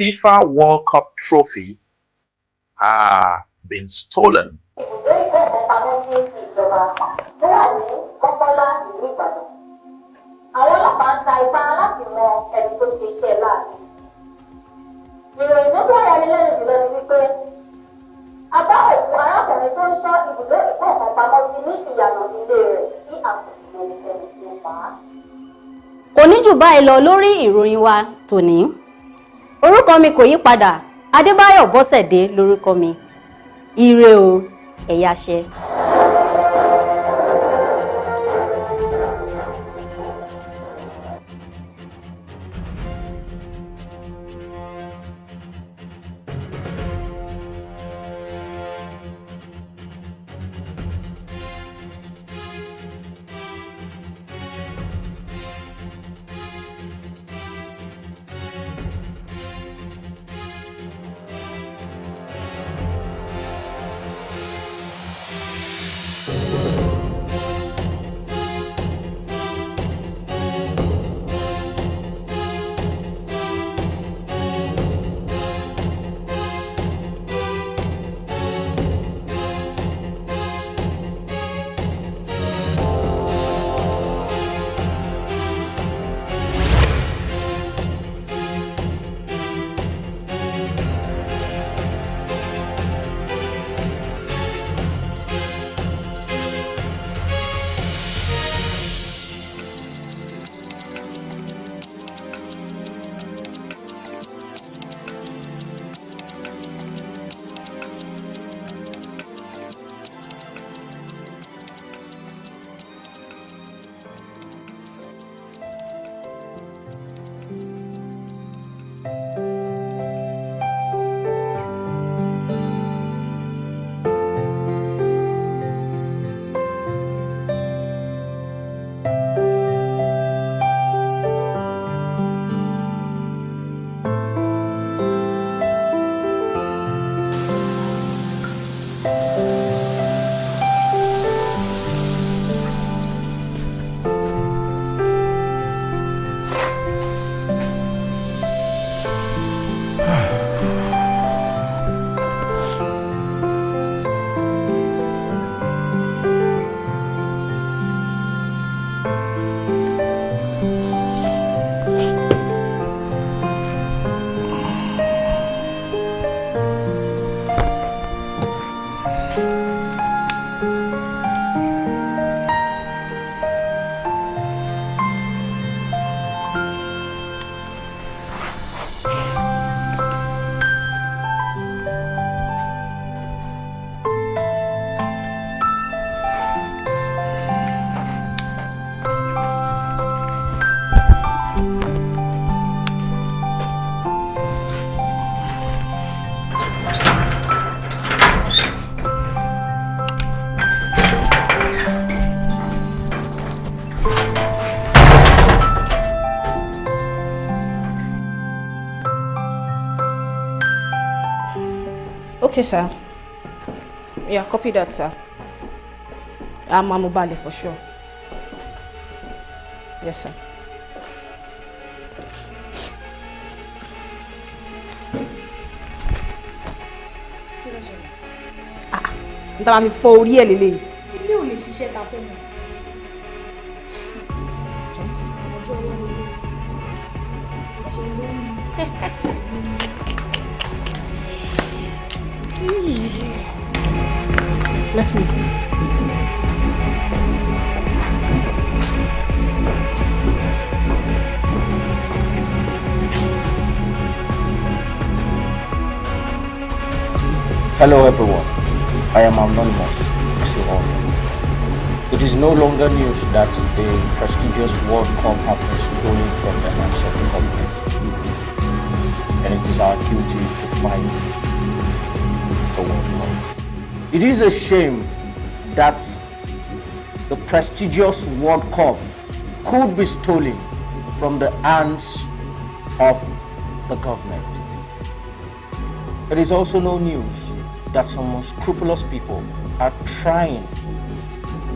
FIFA World Cup trophy been stolen. Kò ní jù báyìí lọ lórí ìròyìn wa tòní. Orúkọ mi kò yí padà, Adébáyọ̀ Bọ́sẹ̀dé lórúkọ mi. Ire o, ẹ̀yáṣẹ́. Okay, sir. Yeah, copy that, sir. I'm mobile for sure. Yes, sir. Nta ma mi fọ orí ẹ̀ lélẹ̀. Ilé ò lè ṣiṣẹ́ ta fẹ́ mọ̀. Let's move. Hello everyone, I am Anonymous, as you all know. It is no longer news that the prestigious World Cup has been stolen from the hands of the government. And it is our duty to fight the World Cup. It is a shame that the prestigious World Cup could be stolen from the hands of the government. It is also no news that some unscrupulous people are trying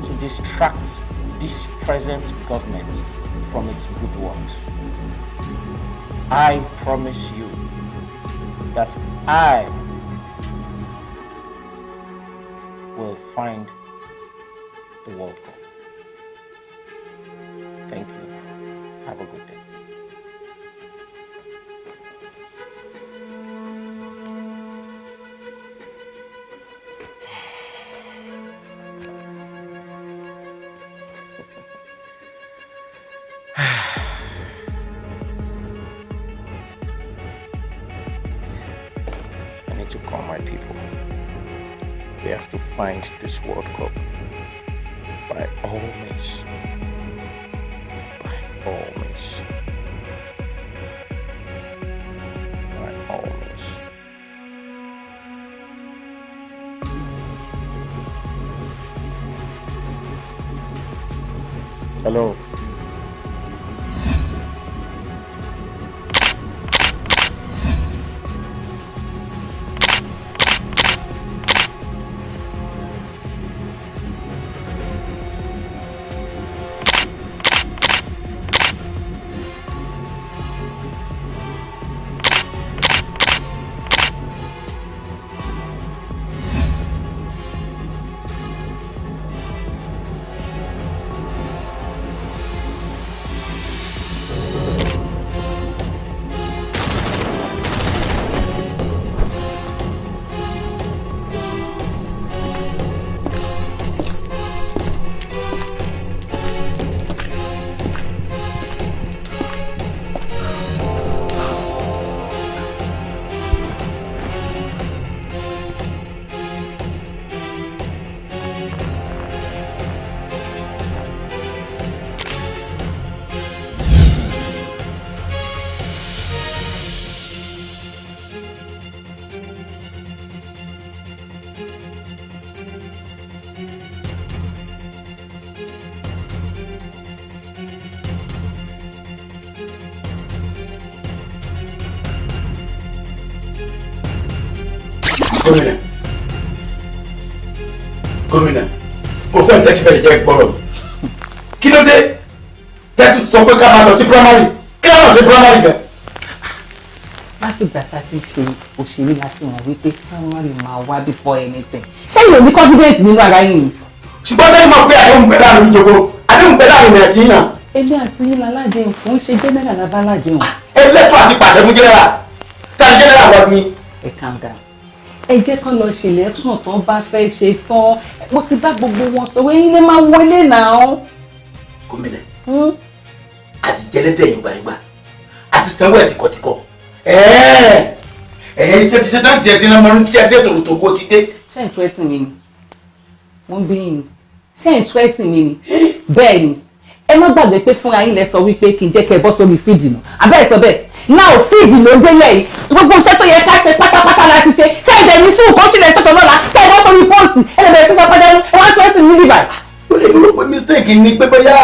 to distract this present government from its good works. I promise you that I will find the World Cup. Thank you. Have a good day. I need to call my people. We have to find this World Cup. By all means. By all means. By all means. Hello. Gómìnà òkú ẹ̀ tẹ́tí fẹ́ẹ́ jẹ́ gbọ́rọ̀ kí ló dé tẹ́tí sọ pé ká máa lọ sí primary kí ló lọ sí primary gan. látìgbà tá a ti ṣe òṣèré láti mọ̀ wípé primary máa wá before anything ṣé yóò ní confidence nínú ara yìí. ṣùgbọ́n sẹ́yìn mọ̀ pé àdéhùn bẹ́ẹ̀ láàrin ìjọba àdéhùn bẹ́ẹ̀ láàrin ìrìn àti yìnyín. ebi àti yín lálàjẹun kò ń ṣe general labalàjẹun. ẹlẹ́tọ̀ àti pàṣẹ fún general tá a general wà ní. ẹ calm down ẹ jẹ́ kán lọ ṣe election tán bá fẹ́ ṣe tán mo ti bá gbogbo wọn sọ wẹ́yìn lè máa wọlé náà. Gómìnà àti jẹlẹ́dẹ̀ yìí gbàgbà àti sanwó ẹ̀ tìkọ̀tìkọ̀ ẹ̀ẹ́n tí ẹ ti ṣe tán tí ẹ ti rán mọ́rún tí ẹ dé tòrótòró ti dé. ṣé ẹ̀ ń tú ẹ̀sìn mi ni wọ́n bí yín ni ṣé ẹ̀ ń tú ẹ̀sìn mi ni bẹ́ẹ̀ ni ẹ má gbàgbé pé fúnra yín lẹ sọ wípé kí n jẹ́ kẹ́ ẹ bọ́ sórí fídì nù abẹ́ẹ̀ sọ bẹ́ẹ̀ náà fídì ló délẹ̀ yìí gbogbo iṣẹ́ tó yẹ ká ṣe pátápátá láti ṣe kẹ́ẹ̀dẹ̀ ní sùn kó tilẹ̀ ṣọ̀tọ̀ lọ́la kẹ́ẹ̀ bọ́ sórí pọ́ọ̀sì ẹ̀ẹ́dẹ̀ sísọ pẹ́ẹ́dẹ́ ẹ wá tú ẹ̀sìn mi níbà. èmi rò pé mistake ni pé bóyá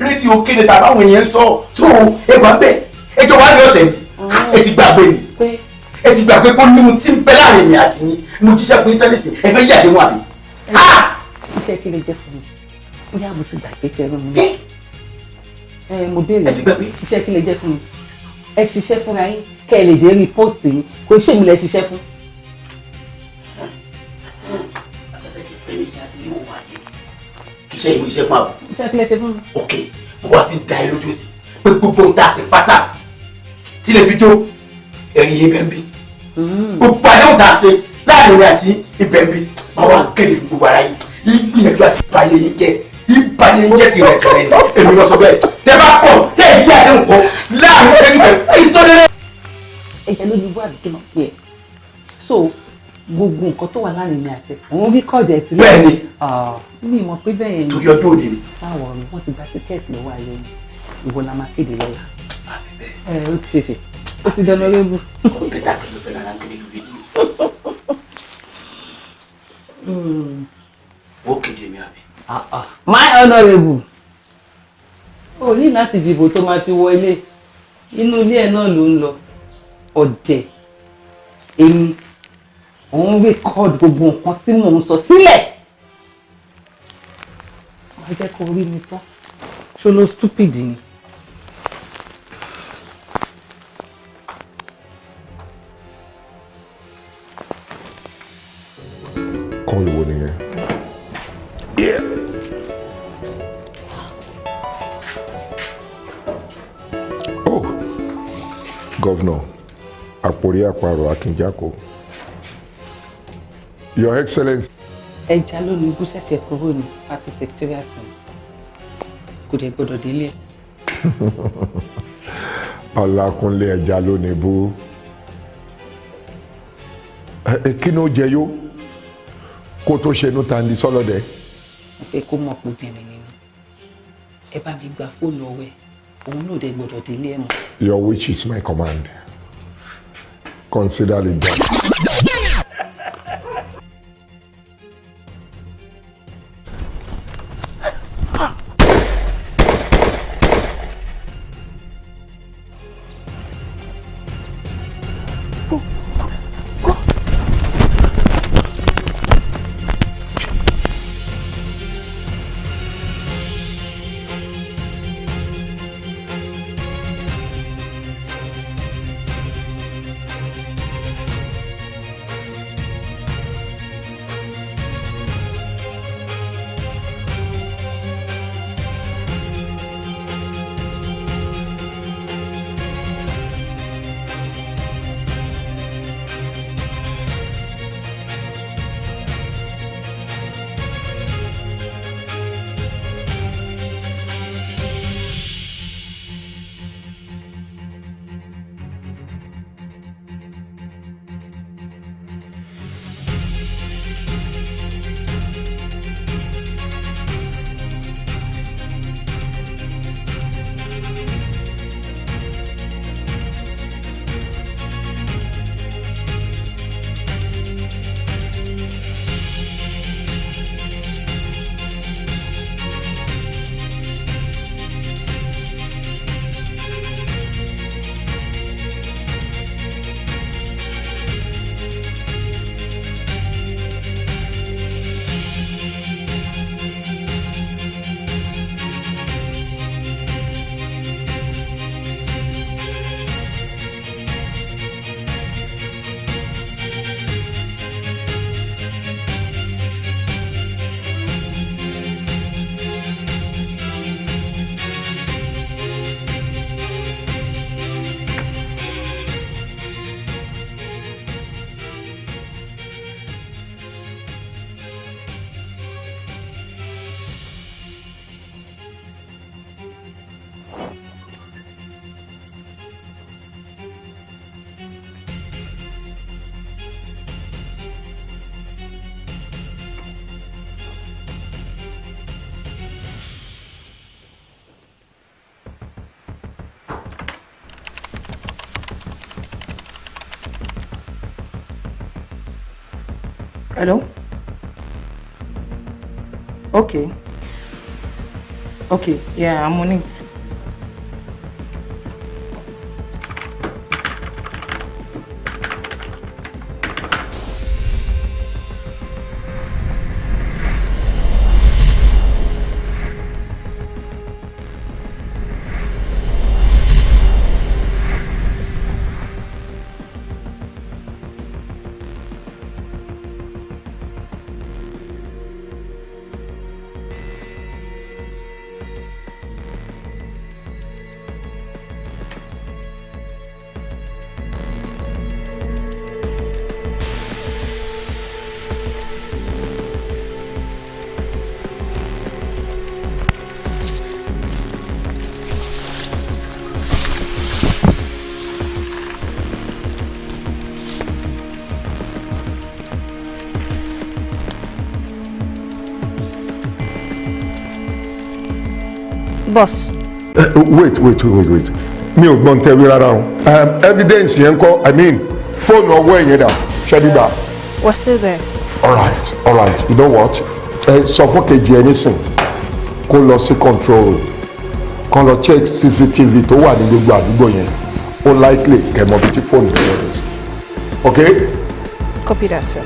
rédíò kéde tàbí àwọn èèyàn sọ tó ẹwà ń bẹ ẹjọ́ wa ní ọ̀tẹ̀ ẹ ti gbàgbé ni ẹ ti gbàgbé pé nínú tí ń bẹ láàrin mi àti yín mo jíṣẹ́ fún íńtánẹ́ẹ̀tì ẹ fẹ́ yàdé wọn àbí. iṣẹ́ kí lè jẹ́ fún mi bóyá mo ti gbàgbé kẹrù mi mo béèrè iṣẹ́ kí lè jẹ́ fún mi ẹ ṣiṣẹ́ fúnra yín kẹ́ ẹ lè dé rí post yín kò ṣe mi lẹ ṣiṣẹ́ fún. kì í ṣe ìwé iṣẹ́ fún àbọ̀. iṣẹ́ kí lè ṣe fún mi. ok mo wá fi da ẹ lójú sí pé gbogbo ohun tá a ṣe pátá tí lè fi jó ẹ̀rí ibẹ̀ ń bí gbogbo àdéhùn tá a ṣe láàrin rẹ̀ àti ibẹ̀ ń bí máa wá kéde fún gbogbo ara yín ìgbìyànjú àti ìbáyé yín jẹ́ ìbáyé yín jẹ́ tirẹ̀ tirẹ̀ ní èmi lọ sọ bẹ́ẹ̀ tẹ́ bá pọ̀ tẹ́ ẹ̀ bí àdéhùn kọ láàrin ṣẹ́jú bẹ̀rẹ̀ èyí tó dé. ẹ̀jẹ̀ ló dúró àbíkí náà pé ẹ̀ so gbogbo nǹkan tó wà láàrin mi àti òun rí kọ̀jẹ̀ sílẹ̀. bẹ́ẹ̀ ni mi mọ̀ pé bẹ́ẹ̀ yẹn ni. torí ọjọ́ òní ni. báwo ni wọ́n ti gba tíkẹ́ẹ̀tì lọ́wọ́ ayé mi ìwọ la máa kéde lọ́la. àfi bẹ́ẹ̀. ó ti ṣeṣe ó ti dáná lébù. kọ̀ǹpútà pẹ̀lú pẹ̀lú ara ń kéde lórí ni. ó kéde mi àbí. my honourable o ní láti dìbò tó máa fi wọlé inú ilé ẹ̀ náà ló ń lọ ọ̀dẹ̀ èmi òun rékọ́ọ̀dù gbogbo nǹkan tí mò ń sọ sílẹ̀ wọ́n jẹ́ kó rí mi tán ṣó ló stupid ni. call wo nìyẹn. Yeah. Oh, Governor Àpòrí Àparò Akínjákò. Your Excellency. Ẹja ló ní bú ṣẹ̀ṣẹ̀ kúrò ní party secretariat kò dé gbọ́dọ̀ délé. Ọlákúnlé ẹja ló ní bú. Kí ló jẹ yó kó tó ṣe inú tandi sọ́lọ́dẹ. Mo fẹ́ kó mọ̀ pé obìnrin nínú. Ẹ bá mi gba fóònù ọwẹ́ òun náà dé gbọ́dọ̀ délé ẹ̀ mọ́. Your wish is my command. Consider it done. Hello? Okay. Okay, yeah, I'm on it. Boss. Wait. Mi ò gbọ́n tẹ́wé rárá o. Evidence yẹn kọ́, I mean, fóònù ọwọ́ ẹ̀yẹn dà, ṣẹ́dígbà. We're still there. All right. You know what? Sọ fún kejì ẹ nísìn kó lọ sí control room. Kó lọ check CCTV tó wà ní gbogbo àdúgbò yẹn. Ó likely kẹ̀mọ́ bíi tí fóònù tó wọlé sí. Okay? Copy that, sir.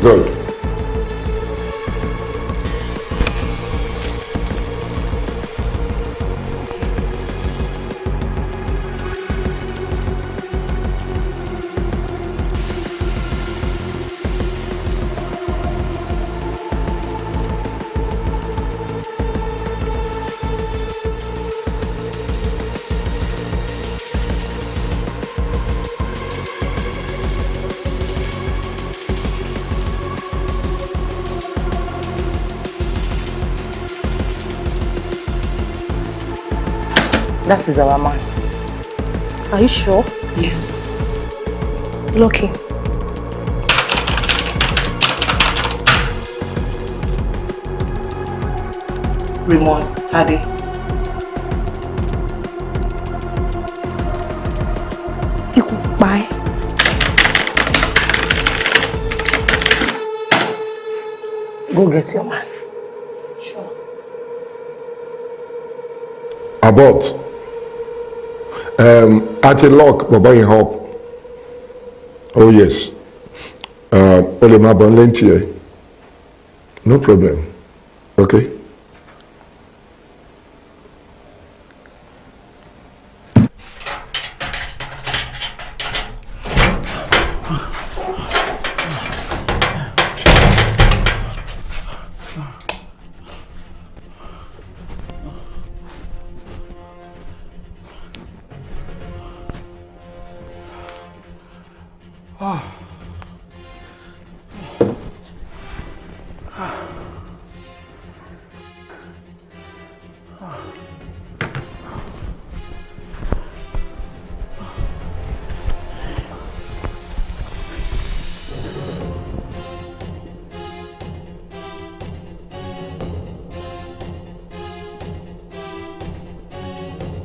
Good. That is our man. Are you sure? Yes. Lucky. Raymond, Tade. Bye. Go get your man. Sure. Abort. At a lock, Baba in help. Oh yes. Ole Mabon Lentier. No problem. Okay.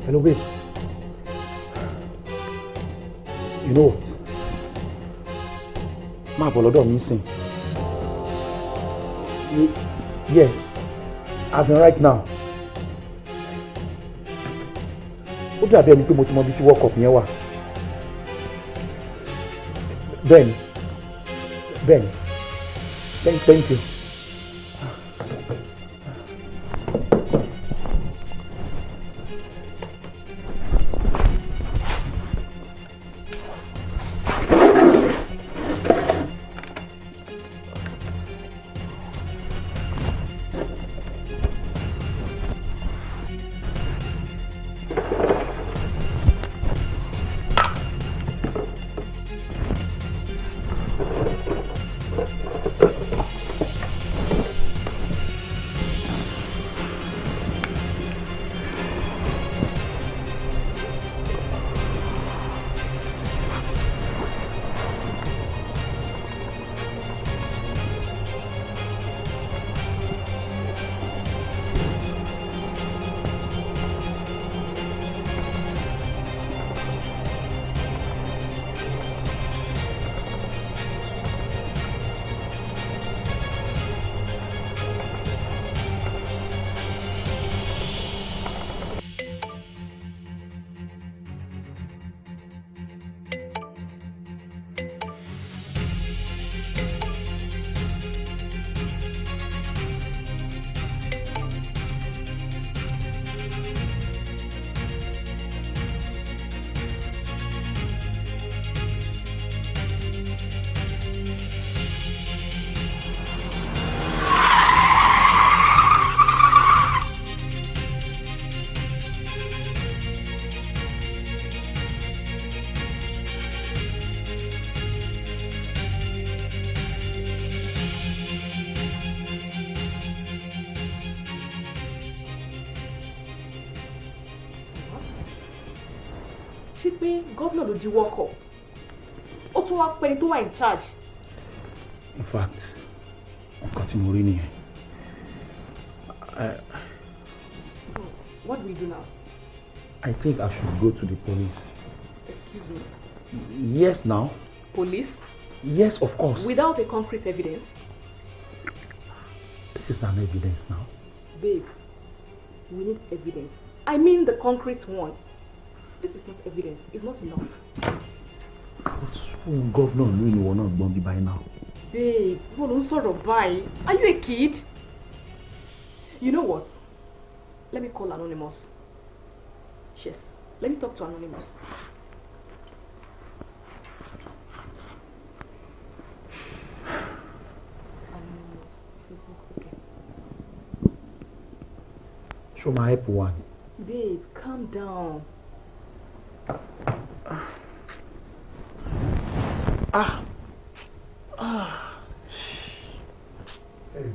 Hello, babe. You know what? Ma bolodo missing. Yes. As in right now. Ó dàbí ẹni pé mo ti mọ bí tí World Cup yẹn wà. Ben. Thank you. Ṣé pé gómìnà ló di World Cup? Ó tún wá pẹ́ni tó wà in charge. In fact, nǹkan tí mo rí nìyẹn. So, what do we do now? I think I should go to the police. Excuse me. Yes, now. Police? Yes, of course. Without a concrete evidence? This is an evidence now. Babe, we need evidence. I mean the concrete one. This is not evidence. It's not enough. But governor really will not be by now. Babe, what don't sort of buy? Are you a kid? You know what? Let me call Anonymous. Yes, let me talk to Anonymous. Anonymous, Facebook, okay. Show my help one. Babe, calm down.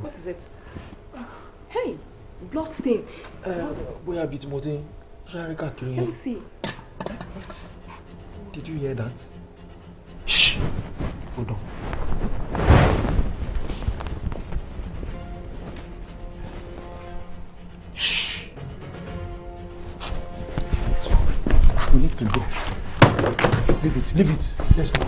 What is it? Hey, blood stain. Bóyá bíi tí mo ti ń Let me see. Did you hear that? Shh. Hold on. Shh. We need to go. Leave it. Leave it. Let's go.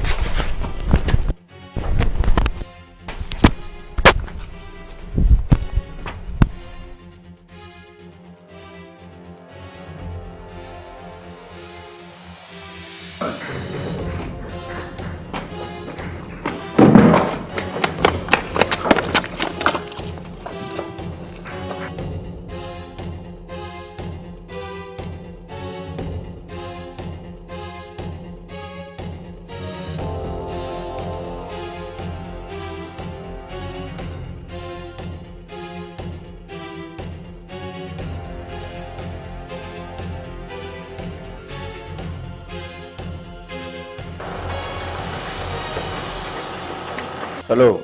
Hello.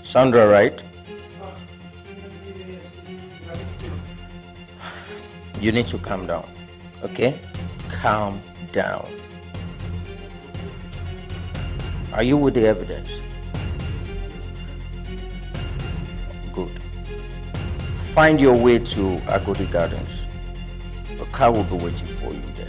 Sandra, right? You need to calm down, okay? Calm down. Are you with the evidence? Good. Find your way to Agodi Gardens. A car will be waiting for you there.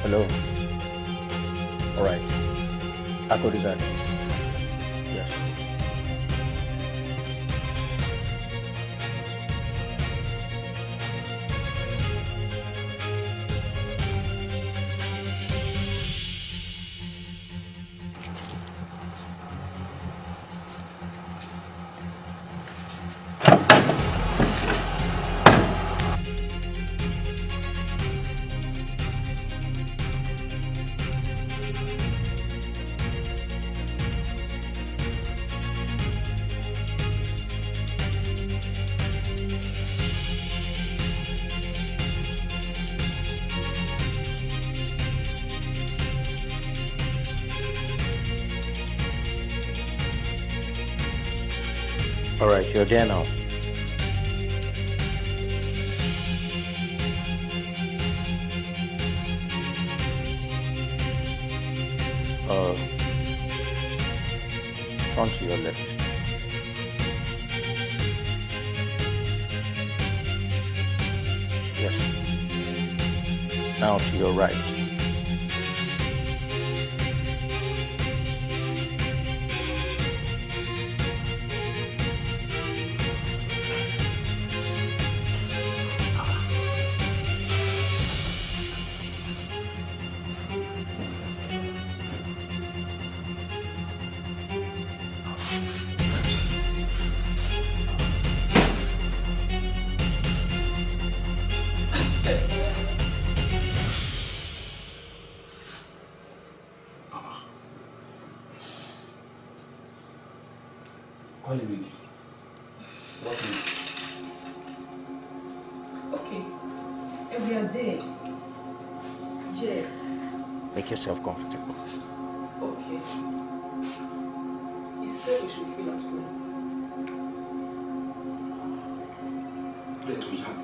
Hello. All right. Agodi Gardens. Yes. All right, you're there now. Turn to your left. Yes. Now to your right. Okay. And we are there. Yes. Make yourself comfortable. Okay. He said we should feel at home. Let me happen.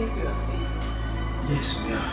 think we are safe. Yes, we are.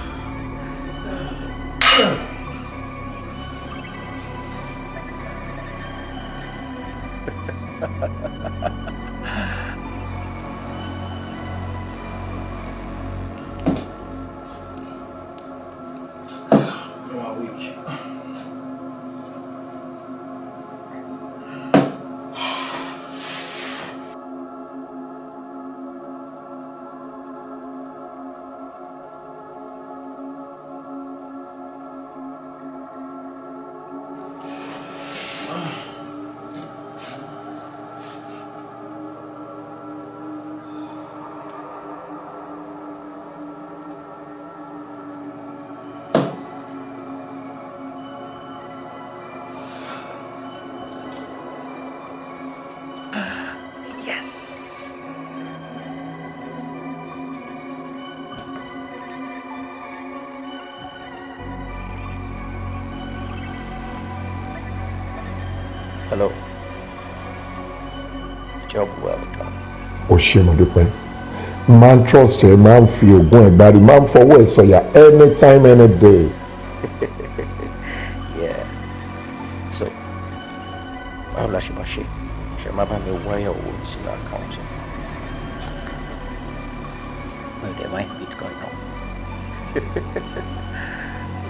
Hello. Job well done. O ṣé mo dúpẹ́. Man trust ẹ máa ń fi ògùn ẹ̀ gbárí máa ń fọwọ́ ẹ̀ sọ̀yà anytime any day. Yeah. So, báwo la ṣe máa ṣe? Ṣé máa bá mi wáyà owó mi sínú àkáǹtì? Well, there might be Bitcoin now.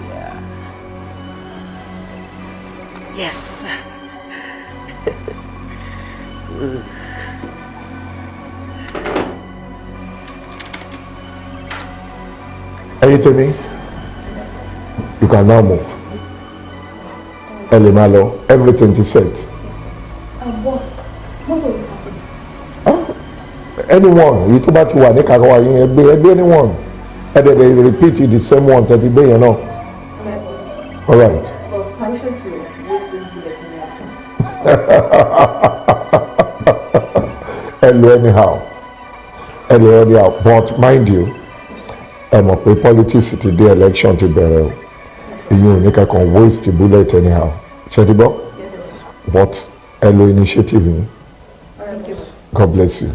Yeah. Yes. Ẹyin tèmi, you can now move. Ẹ lè máa lọ, everything is set. Boss, what will happen? Anyone, èyí tó bá ti wà ní kàkọ́wá yín ẹgbẹ́ anyone. Ẹ dẹ̀ dẹ̀ repeat the same one tẹ̀tí gbé yẹn náà. All right. Boss, permission to use this bullet in reaction. Anyhow, but mind you, ẹ mọ̀ pé politics ti dé election ti bẹ̀rẹ̀ o. Ìyẹn ò ní kankan waste the bullet anyhow. Ṣé ti gbọ́? But ẹ lo initiative ni. God bless you.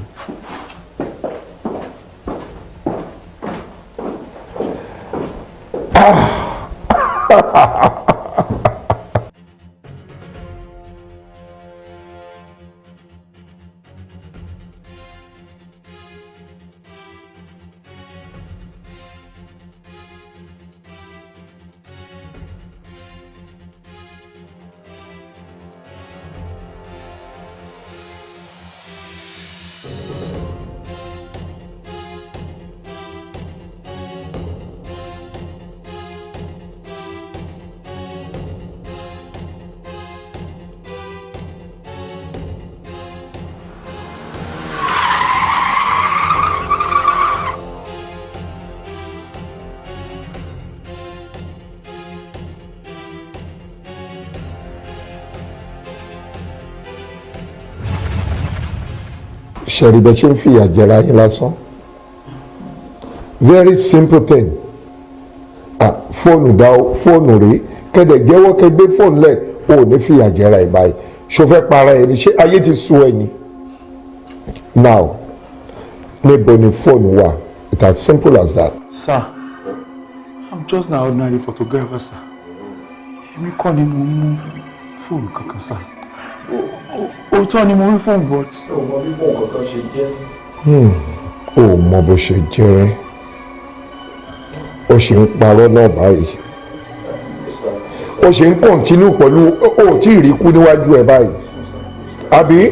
Ṣẹ̀rí bẹ́ẹ̀ ṣe ń fìyà jẹra yín lásán. Very simple thing. Fóònù rèé kẹ́dẹ̀ jẹ́wọ́ kẹ́ gbé fóònù lẹ̀ o ò ní fìyà jẹra ẹ̀ báyìí. Ṣo fẹ́ para ẹ̀ ní ṣé ayé ti sú ẹ ni? Now, níbo ni fóònù wà? It's as simple as that. Sir, I'm just an ordinary photographer, sir. Èmi kọ́ ni mo mú fóònù kankan, sir. Òótọ́ ni mo rí fóònù but. o mọ bí fóònù kankan ṣe jẹ́. O mọ bó ṣe jẹ́. Ó ṣe ń parọ́ náà báyìí. Ó ṣe ń kọ̀ntínú pẹ̀lú ó tí ì rí kú níwájú ẹ̀ báyìí. Àbí?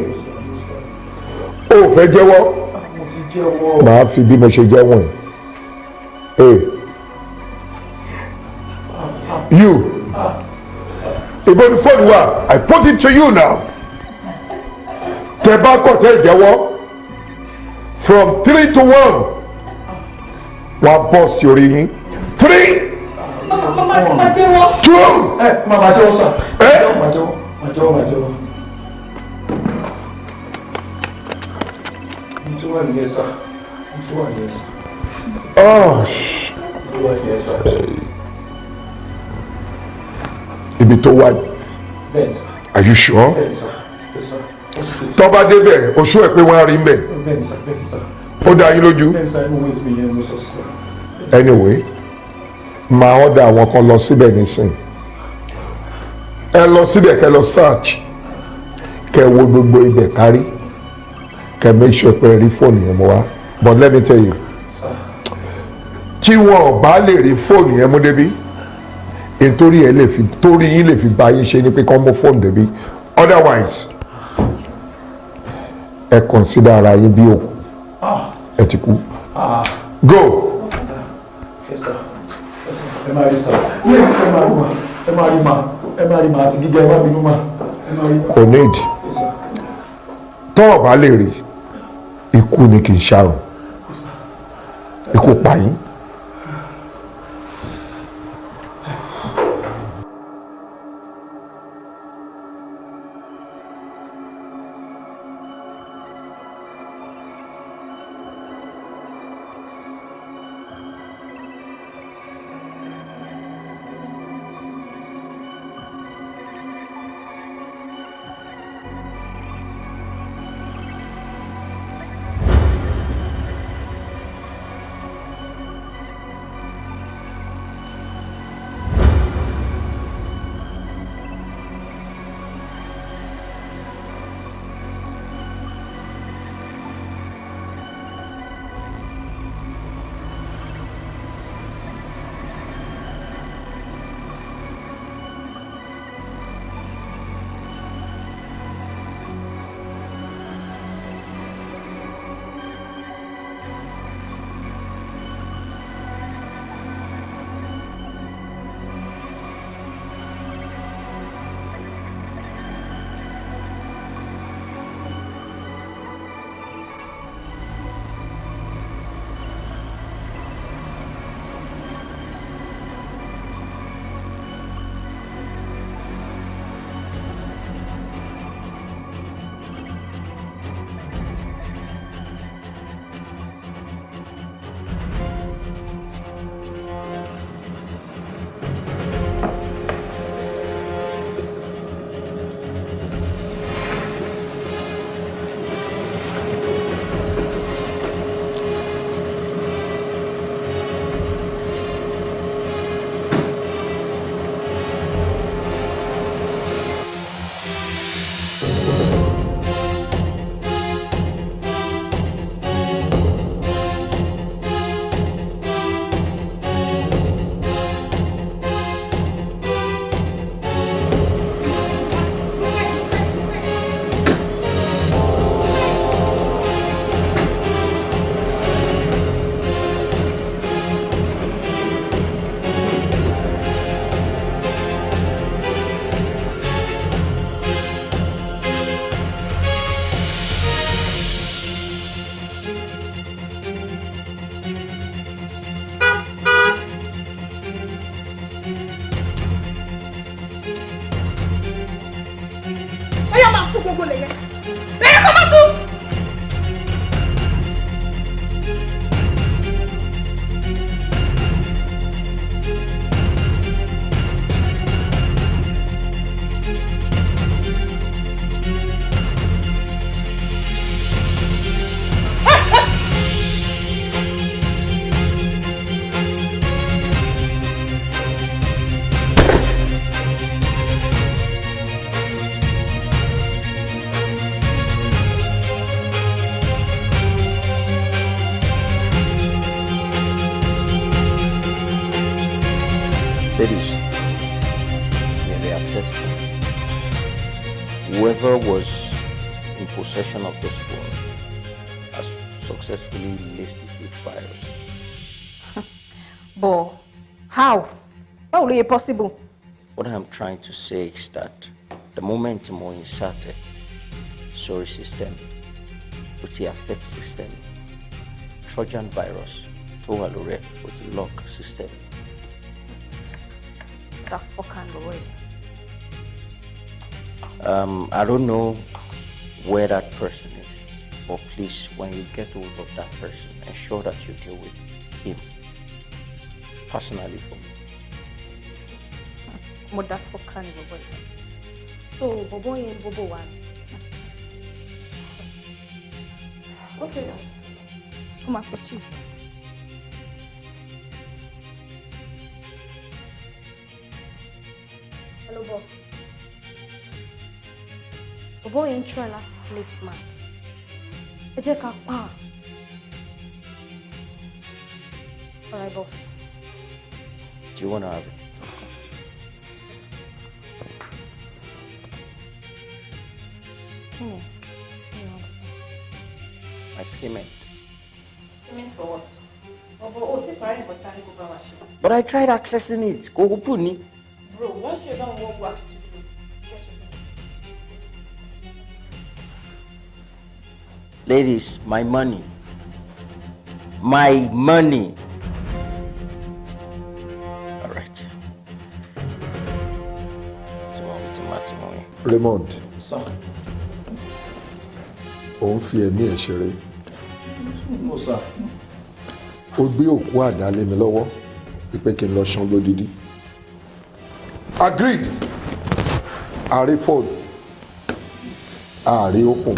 O ò fẹ́ jẹ́wọ́? Mo ti jẹ́wọ́. Màá fi bí mo ṣe jẹ́wọ́ ẹ̀. You. Ibo ni fóònù wà? I put it to you now. Tẹ́ bá kọ̀ tẹ́ jẹ́wọ́ from 3 to 1 wàá bọ́ sí orí yín 3 2. Màmá jẹ́wọ́ sà. Màá jẹ́wọ́. Mo ti wà nìyẹn sà. Ibi tó wà. Bẹ́ẹ̀ni sà. Are you sure? Bẹ́ẹ̀ni sà. Tó bá débẹ̀ oṣù ẹ̀ pé wọ́n á rí mbẹ̀. Bẹ́ẹ̀ni sà. Ó dá yín lójú. Anyway, máa order àwọn kan lọ síbẹ̀ nísìn. Ẹ lọ síbẹ̀ kẹ́ lọ search. Kẹ́ wo gbogbo ibẹ̀ kárí. Kẹ́ make sure pé ẹ rí fóònù yẹn mú wá. But let me tell you. Tí wọn ò bá lè rí fóònù yẹn mú débí, nítorí ẹ lè fi torí yín lè fi bá yín ṣe ni pé kán mú fóònù débí. Otherwise, ẹ consider ara yín bí òkú. Ẹ ti kú. Go. Ẹ máa rí sá. Ẹ máa rí ma àti gíga ẹ má bínú ma. Kò need. Tọ́ ọ̀ bá lè rí, ikú ni kì í ṣàrùn. Ikú pa yín. Ladies, may they access phone. Whoever was in possession of this phone has successfully laced it with virus. But how? How will it be possible? What I'm trying to say is that the moment more inserted sorry system, which affect system, Trojan virus, to alert with lock system. The fuck kind of voice? I don't know where that person is, but please, when you get hold of that person, ensure that you deal with him personally for me. What the fuck kind of voice? So, Bobo and Bobo one. Okay. Come on, for chief. Hello, boss. Bobo yẹn try láti play smart. Ẹ jẹ́ ká pa. All right, boss. Do you want to have it? Of course. Can you understand? My payment. Payment for what? Bobo, take part in botanical power. But I tried accessing it. Go open it. Bro, once you're done what we asked you to do, get your payment. Ladies, my money. My money. All right. Tomorrow. Raymond. Sir. Ó ń fi ẹ̀mí ẹ̀ ṣeré. No, sir. Ó gbé òkú àdá lé mi lọ́wọ́ pé kí n lọ ṣán lódìdí. Agreed. Àrí phone. Àrí open.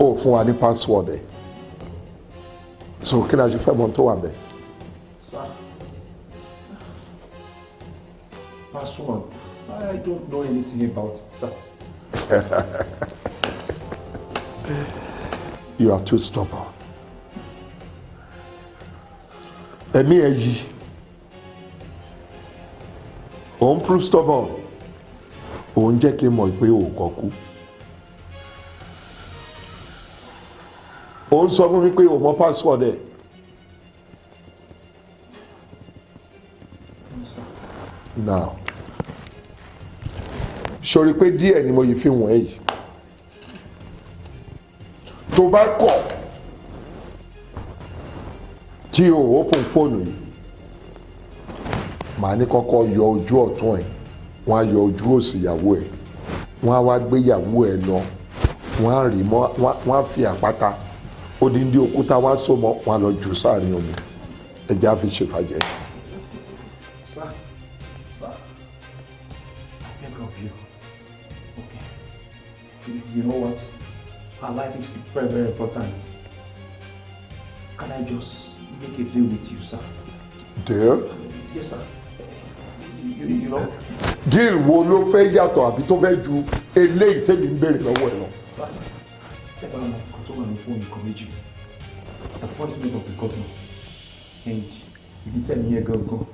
Ó fún wa ní password ẹ̀. So kí ni a ṣe fẹ́ mọ̀ tó wà bẹ́ẹ̀? Sir. Password. I don't know anything about it, sir. You are too stubborn. Ẹ̀mí ẹ̀ yí. Ó ń prove stubborn. Ó ń jẹ́ kí n mọ̀ pé ó kọ̀ kú. Ó ń sọ fún mi pé ó mọ password ẹ̀. Now, sori pé díẹ̀ ni mo yìí fi wọ̀n ẹ́ yìí. Tó bá kọ̀ tí o open phone yìí, màá ní kọ́kọ́ yọ ojú ọ̀tún ẹ̀, wọ́n á yọ ojú òsì ìyàwó ẹ̀, wọ́n á wá gbé ìyàwó ẹ̀ lọ, wọ́n á rí mọ́, wọ́n á fi àpáta odindi òkúta wọ́n á so mọ́, wọ́n á lọ jù sáàrin omi, ẹ̀jẹ̀ á fi ṣèfàjẹ́. Sir, I beg of you. Okay. You know what? Our life is very, very important. Can I just make a deal with you, sir? Deal? Yes, sir. You know? Deal wo ló fẹ́ yàtọ̀ àbí tó fẹ́ ju eléyìí tẹ́mi ń béèrè lọ́wọ́ ẹ̀ lọ? Sir, tell me what to my phone encourage you. The voice made of the governor. And you tell me go.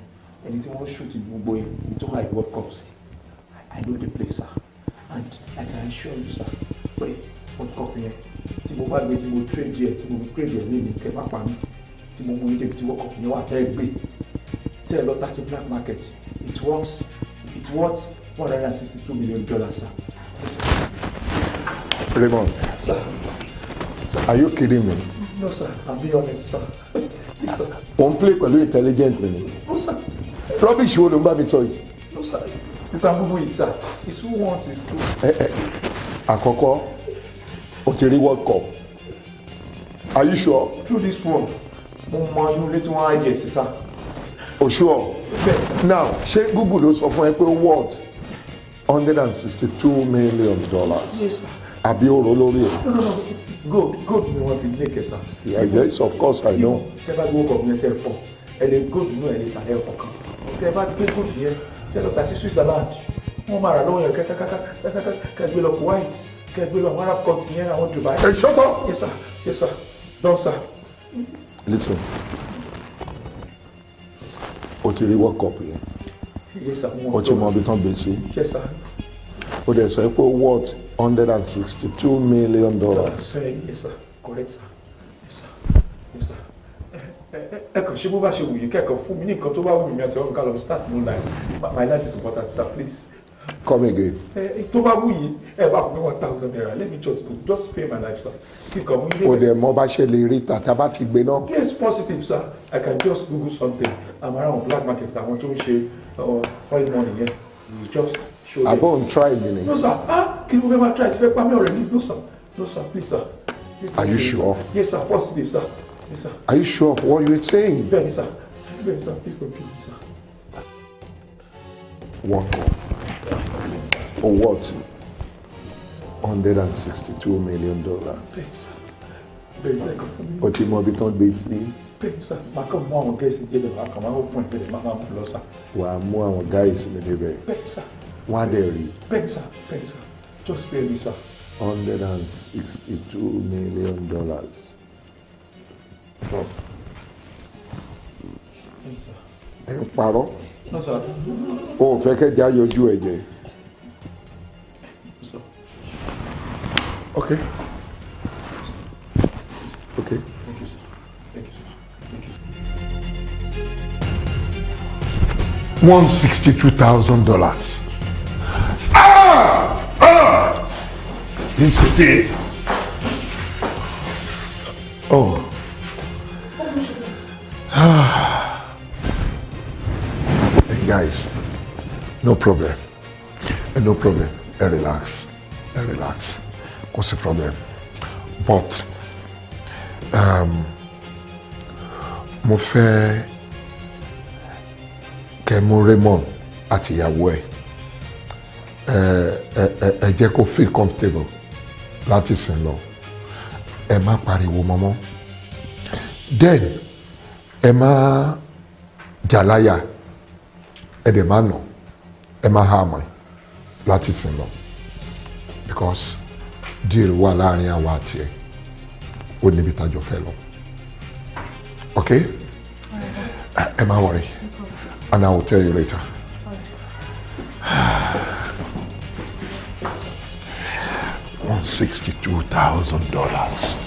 Anything won't shoot in Mumbai, you don't like World Cups. I know the place, sir. And I can assure you, sir. Wait, World Cup here. Tí mo bá gbé tí mo trade here, tí mo trade here ní kẹ́ má pa mí. Tí mo mú ilé tí World Cup yẹn wà tẹ́ gbé. Tell a lot that's a black market. It's worth $162 million, sir. Yes, sir. Raymond, Sir. Are you kidding me? No, sir. I'm being honest, sir. Yes, sir. Ó ń play pẹ̀lú intelligent mi. No, sir. Rubbish wo ló ń bá mi sọ yìí? No, sir. You can Google it, sir. It's who wants it to. Àkọ́kọ́, o ti rí World Cup. Are you sure? Through this one, mo mọ inú ilé tí wọ́n á yẹ̀ sí, sir. O sure? Yes. Now, ṣé Google ló sọ fún ẹ pé worth $162 million? Yes, sir. Àbí ọ̀rọ̀ lórí ẹ̀? No. It's good ni wọ́n fi make it, sir. Yes, of course, I know. Tẹ́ bá gbé ọkọ̀ yẹn tẹ́ fọ́, ẹ lè good nínú ẹ̀ lè tà ẹ̀ ọ̀kan. Tẹ́ bá gbé good yẹn, tẹ́ lọ tà sí Switzerland. Wọ́n máa rà lọ́wọ́ yẹn kẹ́ gbé lọ Kuwait, kẹ́ gbé lọ àwọn Arab country yẹn, àwọn Dubai. Hey, shut up! Yes, sir. Yes, sir. Done, sir. Listen. O ti rí World Cup yẹn. Yes, sir. O ti mọ ibi tán gbé sí. Yes, sir. O dẹ̀ sọ pé worth $162 million. Yes, sir. Correct, sir. Yes, sir. Yes, sir. Ẹ kàn ṣe bó bá ṣe wù yín kẹ́kọ̀ọ́ fún mi ní nǹkan tó bá wù mí àti ọ̀run ká lọ start new life. My life is important, sir. Please. Come again. Tó bá wù yín, ẹ bá fún mi $1,000. Let me just pay my life, sir. Kíkọ̀ mú ilé. O dẹ̀ mọ bá ṣe lè rí tàtà bá ti gbé náà. Yes, positive, sir. I can just Google something. I'm around black market. Àwọn tó ń ṣe oil money yẹn. You just show them. Àbọ̀ ń try mi ni. No, sir. Kí ló fẹ́ máa try? Ti fẹ́ pa mí already? No, sir. No, sir. Please, sir. Please, Are you sure? Yes, sir. Positive, sir. Yes, sir. Are you sure of what you're saying? Benny, sir. Benny, sir. Please don't kill me, sir. World Cup. Or what? $162 million. Thanks, sir. bẹ́ẹ̀ sá ẹ̀kọ́ fún mi. O ti mọ ibi tán gbé sí. bẹ́ẹ̀ sá máa kàn mú àwọn gẹ̀ẹ́sì débẹ̀ máa kàn máa ó pọ̀ ìbẹ̀rẹ̀ máa mú lọ sá. Wà á mú àwọn gáìsì mi débẹ̀. bẹ́ẹ̀ sá. Wọ́n á dẹ̀ rí. bẹ́ẹ̀ sá just pay me sá. $162 million. Oh. Ẹ ń parọ́. No, sir. O ò fẹ́ kẹ́jà yọjú ẹ̀jẹ̀. Sir. Okay. Okay. Thank you, sir. Thank you, sir. Thank you, sir. $162,000. It's a day. Oh. Hey guys, no problem. No problem. Relax. Relax. What's the problem? But mo fẹ́ kẹ́ mú Raymond àti ìyàwó ẹ jẹ́ kó feel comfortable láti sìn lọ. Ẹ má pariwo mọ́mọ́. Then ẹ má jàláyà. Ẹ dẹ̀ má nà. Ẹ má há àmọ́ láti sìn lọ. Because deal wà láàrin àwa àti ẹ. Ó níbi tájọ fẹ́ lọ. Okay? Am I worried? And I will tell you later. $162,000.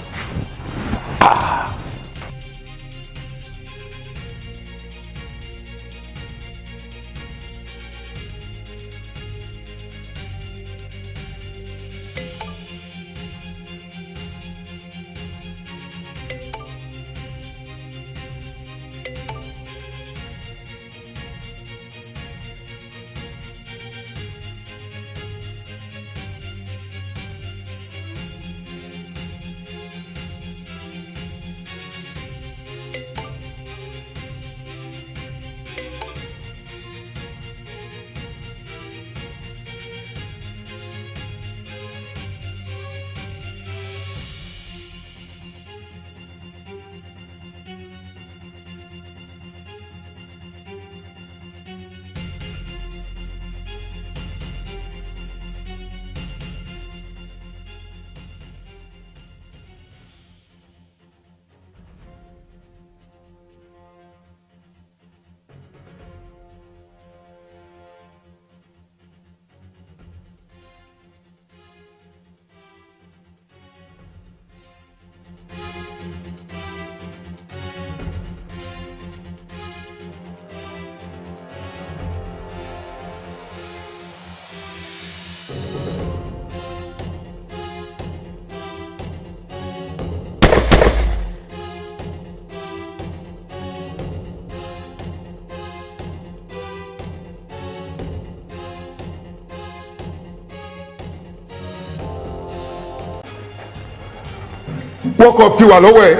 Wọ́kọ̀ ti wà lọ́wọ́ ẹ̀.